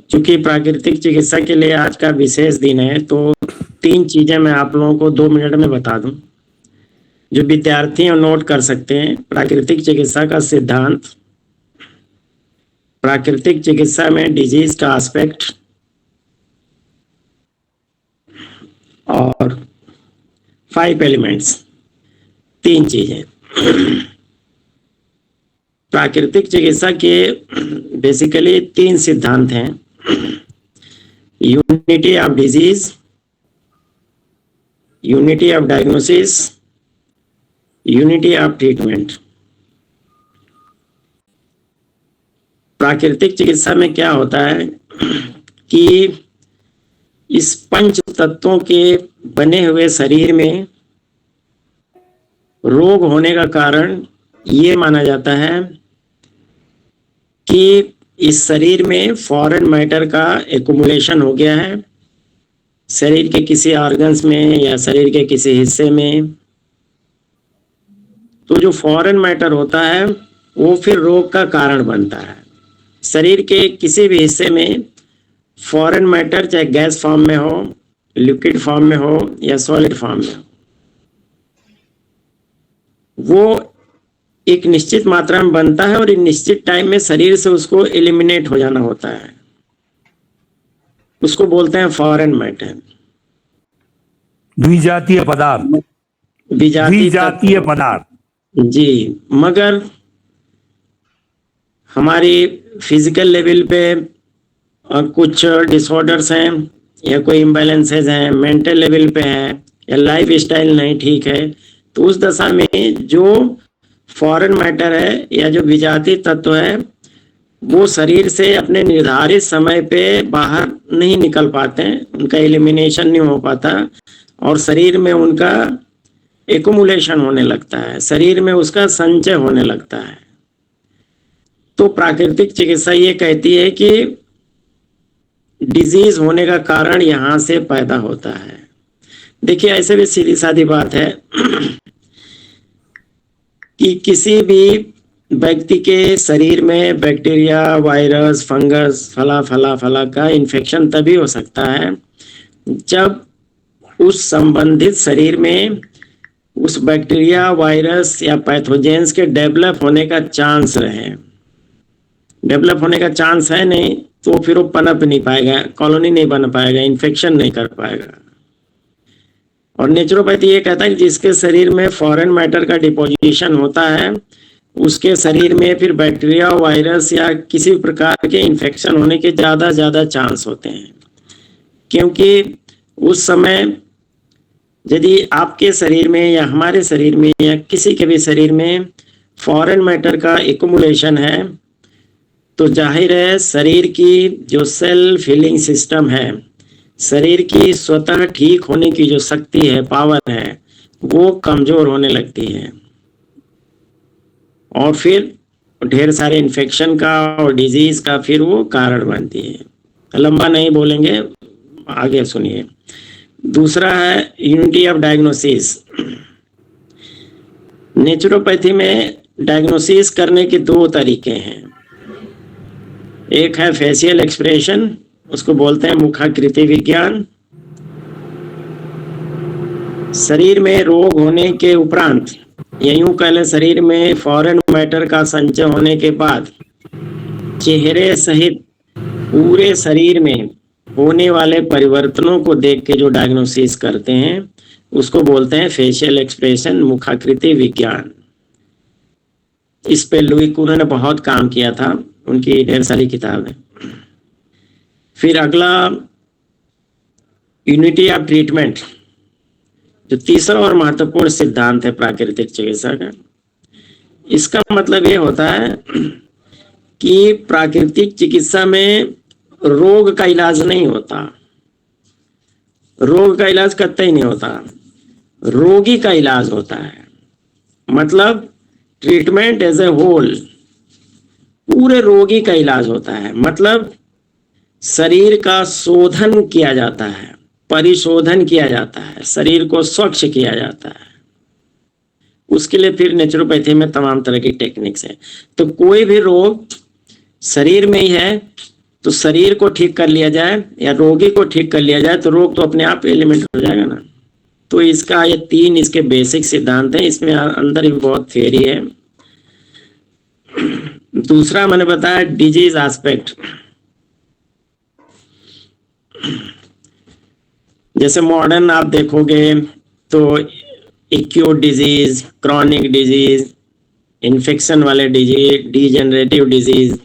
चूंकि प्राकृतिक चिकित्सा के लिए आज का विशेष दिन है, तो 3 चीजें मैं आप लोगों को 2 मिनट में बता दूं जो विद्यार्थी नोट कर सकते हैं। प्राकृतिक चिकित्सा का सिद्धांत, प्राकृतिक चिकित्सा में डिजीज का एस्पेक्ट और 5 एलिमेंट्स, 3 चीजें। प्राकृतिक चिकित्सा के बेसिकली 3 सिद्धांत हैं। Unity of disease, unity of diagnosis, unity of treatment. प्राकृतिक चिकित्सा में क्या होता है कि इस 5 तत्वों के बने हुए शरीर में रोग होने का कारण ये माना जाता है कि इस शरीर में फॉरेन मैटर का एक्युमुलेशन हो गया है, शरीर के किसी ऑर्गन्स में या शरीर के किसी हिस्से में। तो जो फॉरेन मैटर होता है वो फिर रोग का कारण बनता है। शरीर के किसी भी हिस्से में फॉरेन मैटर चाहे गैस फॉर्म में हो, लिक्विड फॉर्म में हो या सॉलिड फॉर्म में हो, वो एक निश्चित मात्रा में बनता है और एक निश्चित टाइम में शरीर से उसको एलिमिनेट हो जाना होता है। उसको बोलते हैं फॉरेन मैटर, द्विजातीय पदार्थ, द्विजातीय पदार्थ। जी, मगर हमारी फिजिकल लेवल पे कुछ डिसऑर्डर्स हैं या कोई इम्बैलेंसेस हैं, मेंटल लेवल पे है या लाइफ स्टाइल नहीं ठीक है, तो उस दशा में जो फॉरेन मैटर है या जो विजातीय तत्व है वो शरीर से अपने निर्धारित समय पे बाहर नहीं निकल पाते हैं, उनका एलिमिनेशन नहीं हो पाता और शरीर में उनका एक्युमुलेशन होने लगता है, शरीर में उसका संचय होने लगता है। तो प्राकृतिक चिकित्सा ये कहती है कि डिजीज होने का कारण यहाँ से पैदा होता है। देखिए, ऐसे भी सीधी सादी बात है कि किसी भी व्यक्ति के शरीर में बैक्टीरिया, वायरस, फंगस, फला का इन्फेक्शन तभी हो सकता है जब उस संबंधित शरीर में उस बैक्टीरिया, वायरस या पैथोजेंस के डेवलप होने का चांस रहे। डेवलप होने का चांस है नहीं तो फिर वो पनप नहीं पाएगा, कॉलोनी नहीं बन पाएगा, इन्फेक्शन नहीं कर पाएगा। और नेचुरोपैथी ये कहता है कि जिसके शरीर में फॉरेन मैटर का डिपोजिशन होता है उसके शरीर में फिर बैक्टीरिया, वायरस या किसी प्रकार के इन्फेक्शन होने के ज़्यादा चांस होते हैं, क्योंकि उस समय यदि आपके शरीर में या हमारे शरीर में या किसी के भी शरीर में फॉरेन मैटर का एक्युमुलेशन है तो जाहिर है शरीर की जो सेल्फ हीलिंग सिस्टम है, शरीर की स्वतः ठीक होने की जो शक्ति है, पावर है, वो कमजोर होने लगती है और फिर ढेर सारे इन्फेक्शन का और डिजीज का फिर वो कारण बनती है। लंबा नहीं बोलेंगे, आगे सुनिए। दूसरा है यूनिटी ऑफ डायग्नोसिस। नेचुरोपैथी में डायग्नोसिस करने के 2 तरीके हैं। एक है फेशियल एक्सप्रेशन, उसको बोलते हैं मुखाकृति विज्ञान। शरीर में रोग होने के उपरांत या यूं कह लें शरीर में फॉरेन मैटर का संचय होने के बाद चेहरे सहित पूरे शरीर में होने वाले परिवर्तनों को देख के जो डायग्नोसिस करते हैं उसको बोलते हैं फेशियल एक्सप्रेशन, मुखाकृति विज्ञान। इस पे लुई कुनर ने बहुत काम किया था, उनकी ढेर सारी किताबें। फिर अगला यूनिटी ऑफ ट्रीटमेंट, जो तीसरा और महत्वपूर्ण सिद्धांत है प्राकृतिक चिकित्सा का। इसका मतलब ये होता है कि प्राकृतिक चिकित्सा में रोग का इलाज नहीं होता, रोग का इलाज कतई नहीं होता, रोगी का इलाज होता है। मतलब ट्रीटमेंट एज ए होल, पूरे रोगी का इलाज होता है। मतलब शरीर का शोधन किया जाता है, परिशोधन किया जाता है, शरीर को स्वच्छ किया जाता है। उसके लिए फिर नेचुरोपैथी में तमाम तरह की टेक्निक्स है। तो कोई भी रोग शरीर में ही है तो शरीर को ठीक कर लिया जाए या रोगी को ठीक कर लिया जाए तो रोग तो अपने आप एलिमेंट हो जाएगा ना। तो इसका ये तीन इसके बेसिक सिद्धांत हैं। इसमें अंदर भी बहुत थ्योरी है। दूसरा मैंने बताया डिजीज एस्पेक्ट। जैसे मॉडर्न आप देखोगे तो acute disease, chronic disease, infection वाले डिजीज, डिजेनरेटिव डिजीज।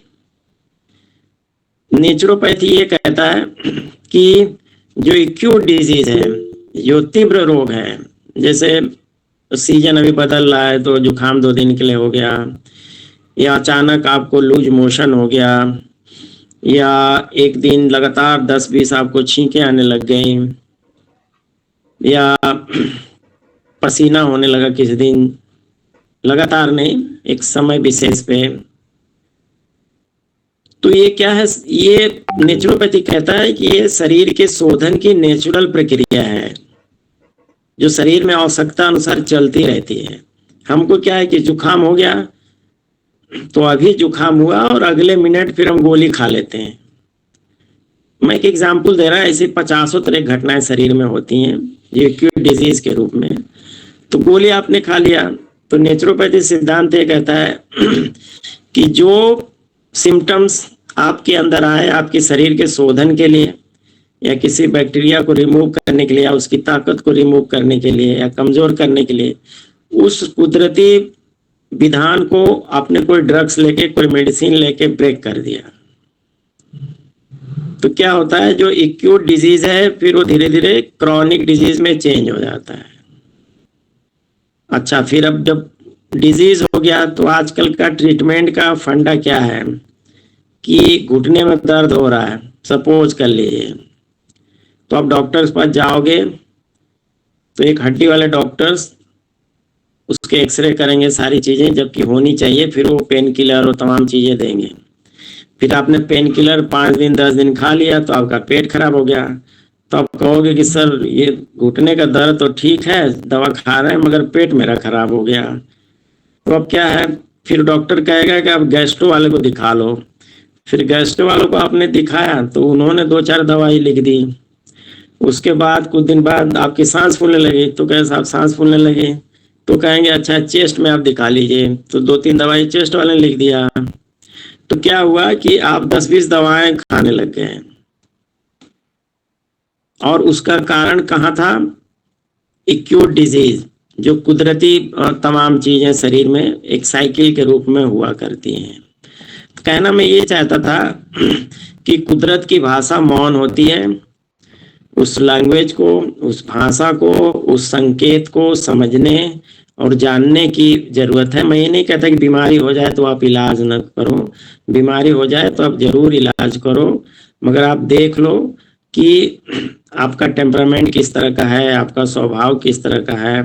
नेचुरोपैथी ये कहता है कि जो एक्यूट डिजीज है, जो तीव्र रोग है, जैसे सीजन अभी बदल रहा है तो जुकाम 2 दिन के लिए हो गया, या अचानक आपको लूज मोशन हो गया, या एक दिन लगातार 10-20 आपको छींके आने लग गई, या पसीना होने लगा किसी दिन, लगातार नहीं, एक समय विशेष पे। तो ये क्या है? ये नेचुरोपैथी कहता है कि ये शरीर के शोधन की नेचुरल प्रक्रिया है जो शरीर में आवश्यकता अनुसार चलती रहती है। हमको क्या है कि जुकाम हो गया तो अभी जुकाम हुआ और अगले मिनट फिर हम गोली खा लेते हैं। मैं एक एग्जांपल दे रहा है, ऐसी 50 तरह की घटनाएं शरीर में होती हैं जो एक्यूट डिजीज के रूप में। तो गोली आपने खा लिया। तो नेचुरोपैथी सिद्धांत ये कहता है कि जो सिम्टम्स आपके अंदर आए आपके शरीर के शोधन के लिए, या किसी बैक्टीरिया को रिमूव करने के लिए, या उसकी ताकत को रिमूव करने के लिए, या कमजोर करने के लिए, उस कुदरती विधान को आपने कोई ड्रग्स लेके, कोई मेडिसिन लेके ब्रेक कर दिया। तो क्या होता है, जो एक्यूट डिजीज है फिर वो धीरे धीरे क्रॉनिक डिजीज में चेंज हो जाता है। अच्छा, फिर अब जब डिजीज हो गया तो आजकल का ट्रीटमेंट का फंडा क्या है कि घुटने में दर्द हो रहा है, सपोज कर लीजिए, तो आप डॉक्टर्स पास जाओगे तो एक हड्डी वाले डॉक्टर्स उसके एक्सरे करेंगे, सारी चीजें जबकि होनी चाहिए, फिर वो पेन किलर और तमाम चीजें देंगे। फिर आपने पेन किलर 5 दिन 10 दिन खा लिया तो आपका पेट खराब हो गया। तो आप कहोगे कि सर ये घुटने का दर्द तो ठीक है, दवा खा रहे हैं, मगर पेट मेरा खराब हो गया। तो अब क्या है, फिर डॉक्टर कहेगा कि आप गैस्ट्रो वाले को दिखा लो। फिर गैस्ट्रो वालों को आपने दिखाया तो उन्होंने 2-4 दवाई लिख दी। उसके बाद कुछ दिन बाद आपकी सांस फूलने लगी, तो कैसे आप सांस फूलने लगी तो कहेंगे अच्छा चेस्ट में आप दिखा लीजिए, तो 2-3 दवाई चेस्ट वाले ने लिख दिया। तो क्या हुआ कि आप 10-20 दवाएं खाने लग गए। और उसका कारण कहाँ था? एक्यूट डिजीज, जो कुदरती तमाम चीजें शरीर में एक साइकिल के रूप में हुआ करती हैं। कहना मैं ये चाहता था कि कुदरत की भाषा मौन होती है। उस लैंग्वेज को, उस भाषा को, उस संकेत को समझने और जानने की जरूरत है। मैं ये नहीं कहता कि बीमारी हो जाए तो आप इलाज न करो, बीमारी हो जाए तो आप जरूर इलाज करो, मगर आप देख लो कि आपका टेम्परामेंट किस तरह का है, आपका स्वभाव किस तरह का है,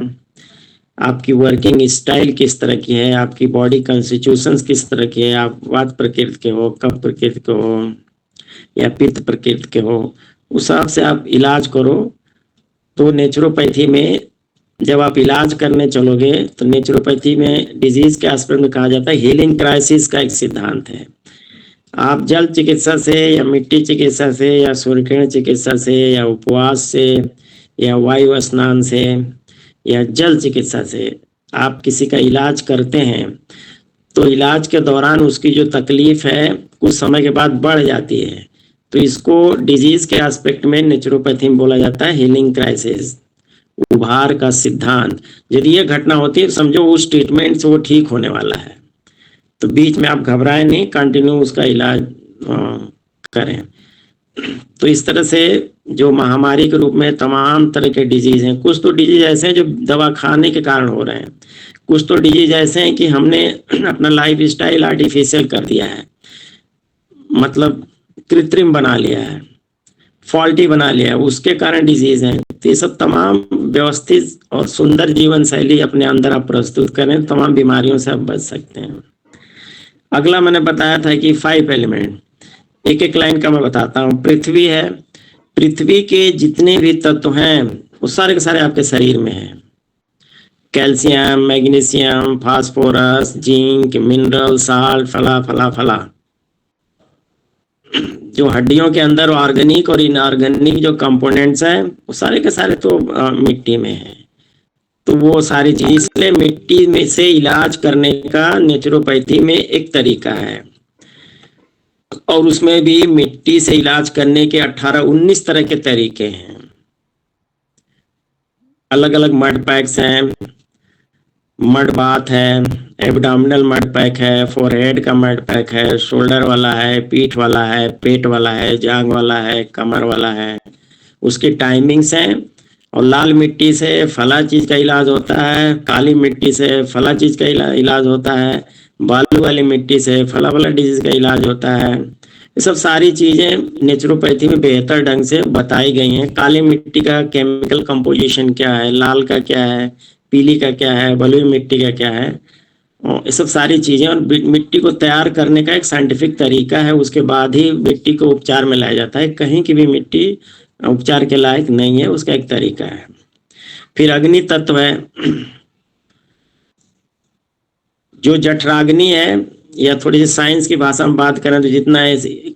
आपकी वर्किंग स्टाइल किस तरह की है, आपकी बॉडी कॉन्स्टिट्यूशंस किस तरह की है, आप वात प्रकृति के हो, कफ प्रकृति के हो या पित्त प्रकृति के हो, उस हिसाब से आप इलाज करो। तो नेचुरोपैथी में जब आप इलाज करने चलोगे तो नेचुरोपैथी में डिजीज के एस्पेक्ट में कहा जाता है हीलिंग क्राइसिस का एक सिद्धांत है। आप जल चिकित्सा से या मिट्टी चिकित्सा से या सूर्यकिरण चिकित्सा से या उपवास से या वायु स्नान से या जल चिकित्सा से आप किसी का इलाज करते हैं तो इलाज के दौरान उसकी जो तकलीफ है कुछ समय के बाद बढ़ जाती है। तो इसको डिजीज के एस्पेक्ट में नेचुरोपैथी में बोला जाता है हीलिंग क्राइसिस, उभार का सिद्धांत। यदि ये घटना होती है समझो उस ट्रीटमेंट से वो ठीक होने वाला है, तो बीच में आप घबराएं नहीं, कंटिन्यू उसका इलाज करें। तो इस तरह से जो महामारी के रूप में तमाम तरह के डिजीज हैं, कुछ तो डिजीज ऐसे हैं जो दवा खाने के कारण हो रहे हैं, कुछ तो डिजीज ऐसे हैं कि हमने अपना लाइफ स्टाइल आर्टिफिशियल कर दिया है, मतलब कृत्रिम बना लिया है, फॉल्टी बना लिया है, उसके कारण डिजीज हैं। तो ये सब तमाम व्यवस्थित और सुंदर जीवन शैली अपने अंदर आप प्रस्तुत करें, तमाम बीमारियों से आप बच सकते हैं। अगला मैंने बताया था कि 5 एलिमेंट, एक एक लाइन का मैं बताता हूँ। पृथ्वी है, पृथ्वी के जितने भी तत्व हैं वो सारे के सारे आपके शरीर में हैं। Calcium, magnesium, phosphorus, zinc, mineral, salt, फला फला फला। जो हड्डियों के अंदर ऑर्गेनिक और इनऑर्गेनिक जो कंपोनेंट्स हैं वो सारे के सारे तो मिट्टी में हैं। तो वो सारी चीज, इसलिए मिट्टी में से इलाज करने का नेचुरोपैथी में एक तरीका है, और उसमें भी मिट्टी से इलाज करने के 18-19 तरह के तरीके हैं। अलग अलग मड पैक्स हैं, मड बाथ है, एब्डोमिनल मड पैक है, फोरहेड का मड पैक है, शोल्डर वाला है, पीठ वाला है, पेट वाला है, जांग वाला है, कमर वाला है। उसकी टाइमिंग्स हैं, और लाल मिट्टी से फला चीज का इलाज होता है, काली मिट्टी से फला चीज का इलाज होता है, बालू वाली मिट्टी से फला वाला डिजीज का इलाज होता है। ये सब सारी चीजें नेचुरोपैथी में बेहतर ढंग से बताई गई हैं। काली मिट्टी का केमिकल कंपोजिशन क्या है, लाल का क्या है, पीली का क्या है, बलुई मिट्टी का क्या है, ये सब सारी चीजें। और मिट्टी को तैयार करने का एक साइंटिफिक तरीका है, उसके बाद ही मिट्टी को उपचार में लाया जाता है। कहीं की भी मिट्टी उपचार के लायक नहीं है, उसका एक तरीका है। फिर अग्नि तत्व है, जो जठराग्नि है, या थोड़ी सी साइंस की भाषा में बात करें तो जितना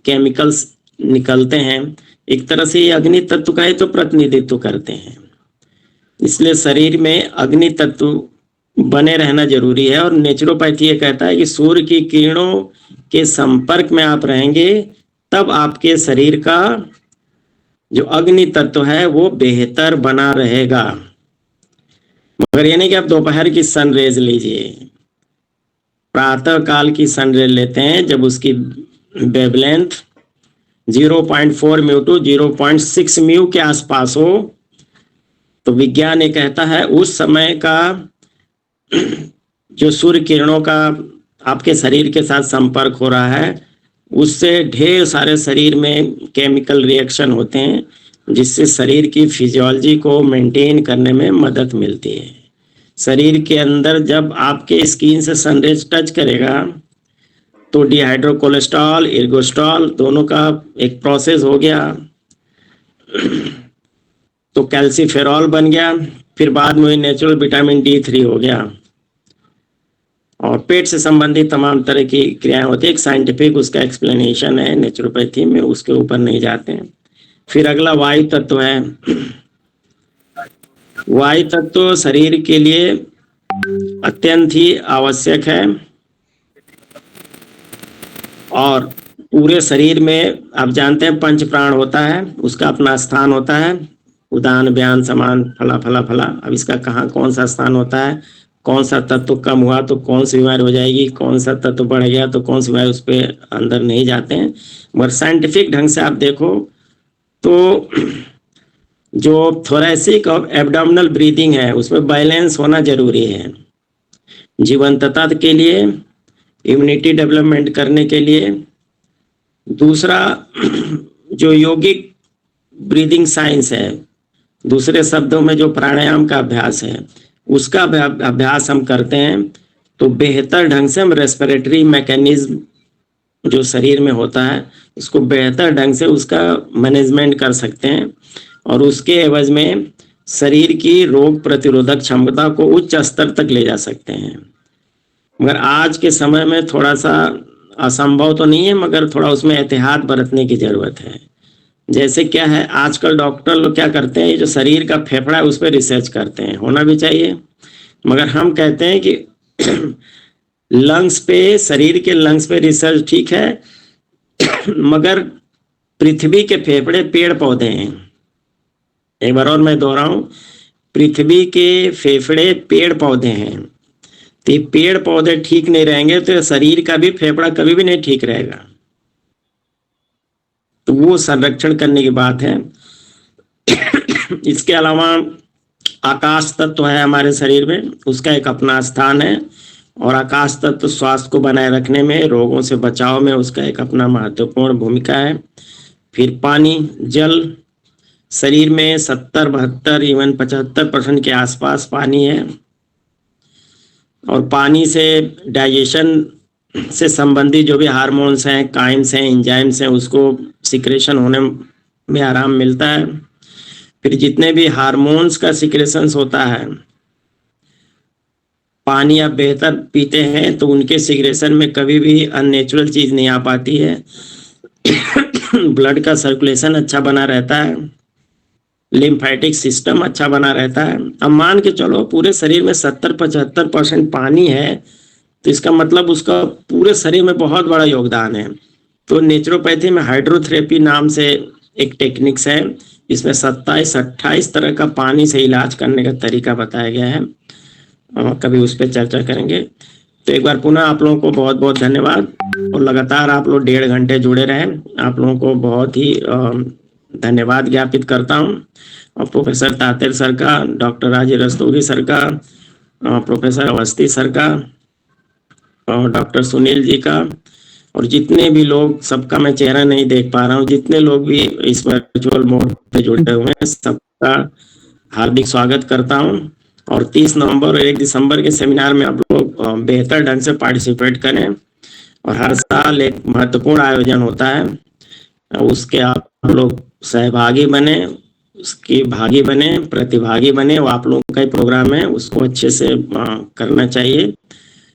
केमिकल्स निकलते हैं, एक तरह से ये अग्नि तत्व का ही तो प्रतिनिधित्व करते हैं। इसलिए शरीर में अग्नि तत्व बने रहना जरूरी है। और नेचुरोपैथी ये कहता है कि सूर्य की किरणों के संपर्क में आप रहेंगे तब आपके शरीर का जो अग्नि तत्व है वो बेहतर बना रहेगा। मगर ये नहीं कि आप दोपहर की सनरेज लीजिए, प्रातः काल की सनरेज लेते हैं जब उसकी वेवलेंथ 0.4 म्यू टू 0.6 म्यू के आसपास हो, तो विज्ञान ये कहता है उस समय का जो सूर्य किरणों का आपके शरीर के साथ संपर्क हो रहा है, उससे ढेर सारे शरीर में केमिकल रिएक्शन होते हैं, जिससे शरीर की फिजियोलॉजी को मेंटेन करने में मदद मिलती है। शरीर के अंदर जब आपके स्किन से सनरेज टच करेगा तो डिहाइड्रो कोलेस्ट्रॉल, इर्गोस्ट्रॉल दोनों का एक प्रोसेस हो गया, तो कैल्सीफेरॉल बन गया, फिर बाद में नेचुरल विटामिन D3 हो गया, और पेट से संबंधित तमाम तरह की क्रियाएं होती है। एक साइंटिफिक उसका एक्सप्लेनेशन है नेचुरोपैथी में, उसके ऊपर नहीं जाते हैं। फिर अगला वायु तत्व है। वायु तत्व शरीर के लिए अत्यंत ही आवश्यक है, और पूरे शरीर में आप जानते हैं पंच प्राण होता है, उसका अपना स्थान होता है, उदान बयान समान फला फला फला। अब इसका कहाँ कौन सा स्थान होता है, कौन सा तत्व कम हुआ तो कौन सी बीमारी हो जाएगी, कौन सा तत्व बढ़ गया तो कौन सी बीमारी, उस पर अंदर नहीं जाते हैं। मगर साइंटिफिक ढंग से आप देखो तो जो थोरैसिक और एब्डोमिनल ब्रीदिंग है उसमें बैलेंस होना जरूरी है, जीवंतता के लिए, इम्यूनिटी डेवलपमेंट करने के लिए। दूसरा जो योगिक ब्रीदिंग साइंस है, दूसरे शब्दों में जो प्राणायाम का अभ्यास है, उसका अभ्यास हम करते हैं तो बेहतर ढंग से हम रेस्पिरेटरी मैकेनिज्म जो शरीर में होता है उसको बेहतर ढंग से उसका मैनेजमेंट कर सकते हैं, और उसके एवज में शरीर की रोग प्रतिरोधक क्षमता को उच्च स्तर तक ले जा सकते हैं। मगर आज के समय में थोड़ा सा असंभव तो नहीं है, मगर थोड़ा उसमें एहतियात बरतने की जरूरत है। जैसे क्या है, आजकल डॉक्टर लोग क्या करते हैं, जो शरीर का फेफड़ा है उस पर रिसर्च करते हैं, होना भी चाहिए, मगर हम कहते हैं कि लंग्स पे, शरीर के लंग्स पे रिसर्च ठीक है, मगर पृथ्वी के फेफड़े पेड़ पौधे हैं। एक बार और मैं दोहराऊं, पृथ्वी के फेफड़े पेड़ पौधे हैं। तो ये पेड़ पौधे ठीक नहीं रहेंगे तो शरीर का भी फेफड़ा कभी भी नहीं ठीक रहेगा। तो वो संरक्षण करने की बात है। इसके अलावा आकाश तत्व है हमारे शरीर में, उसका एक अपना स्थान है। और आकाश तत्व स्वास्थ्य को बनाए रखने में, रोगों से बचाव में उसका एक अपना महत्वपूर्ण भूमिका है। फिर पानी, जल, शरीर में 70, 72, इवन 75% के आसपास पानी है। और पानी से डाइजेशन से संबंधित जो भी हार्मोन्स हैं, काइम्स हैं, एंजाइम्स हैं, उसको सिक्रेशन होने में आराम मिलता है। फिर जितने भी हार्मोन्स का सिक्रेशंस होता है, पानी आप बेहतर पीते हैं तो उनके सिक्रेशन में कभी भी अननेचुरल चीज नहीं आ पाती है। ब्लड का सर्कुलेशन अच्छा बना रहता है, लिम्फेटिक सिस्टम अच्छा बना रहता है। अब मान के चलो पूरे शरीर में 70-75% पानी है, तो इसका मतलब उसका पूरे शरीर में बहुत बड़ा योगदान है। तो नेचुरोपैथी में हाइड्रोथेरेपी नाम से एक टेक्निक्स है, इसमें 27-28 तरह का पानी से इलाज करने का तरीका बताया गया है। कभी उस पर चर्चा करेंगे। तो एक बार पुनः आप लोगों को बहुत बहुत धन्यवाद, और लगातार आप लोग 1.5 घंटे जुड़े रहे, आप लोगों को बहुत ही धन्यवाद ज्ञापित करता हूं। और प्रोफेसर तातेर सर का, डॉक्टर राजीव रस्तोगी सर का, प्रोफेसर अवस्थी सर का, और डॉक्टर सुनील जी का, और जितने भी लोग, सबका मैं चेहरा नहीं देख पा रहा हूँ, जितने लोग भी इस वर्चुअल मोड पे जुड़े हुए हैं, सबका हार्दिक स्वागत करता हूँ। और 30 नवंबर और 1 दिसंबर के सेमिनार में आप लोग बेहतर ढंग से पार्टिसिपेट करें। और हर साल एक महत्वपूर्ण आयोजन होता है, उसके आप लोग सहभागी बने, उसकी भागी बने, प्रतिभागी बने। वो आप लोगों का ही प्रोग्राम है, उसको अच्छे से करना चाहिए।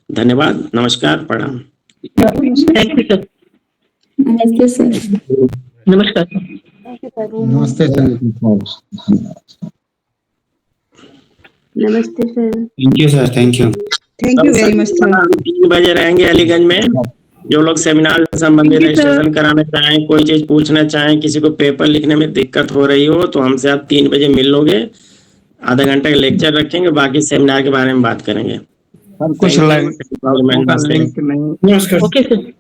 धन्यवाद, नमस्कार, प्रणाम। नमस्ते सर। नमस्कार। नमस्ते सर। नमस्ते sir. Thank you sir, thank you. Thank you very much sir. 3 बजे रहेंगे अलीगंज में। जो लोग सेमिनार से संबंधित रजिस्ट्रेशन कराना चाहें, कोई चीज पूछना चाहें, किसी को पेपर लिखने में दिक्कत हो रही हो, तो हमसे आप 3 बजे मिल लोगे। आधा घंटा का लेक्चर रखेंगे, बाकी सेमिनार के बारे में बात करेंगे। कुछ नमस्कार। Okay sir.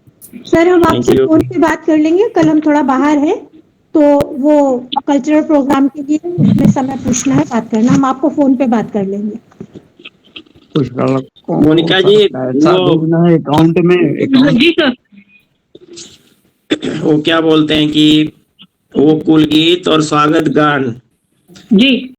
सर हम आपसे फोन पे बात कर लेंगे, कल हम थोड़ा बाहर है, तो वो कल्चरल प्रोग्राम के लिए उसमें समय पूछना है, बात करना, हम आपको फोन पे बात कर लेंगे। मोनिका जी, वो अकाउंट में जी सर। वो क्या बोलते हैं कि वो कुल गीत और स्वागत गान जी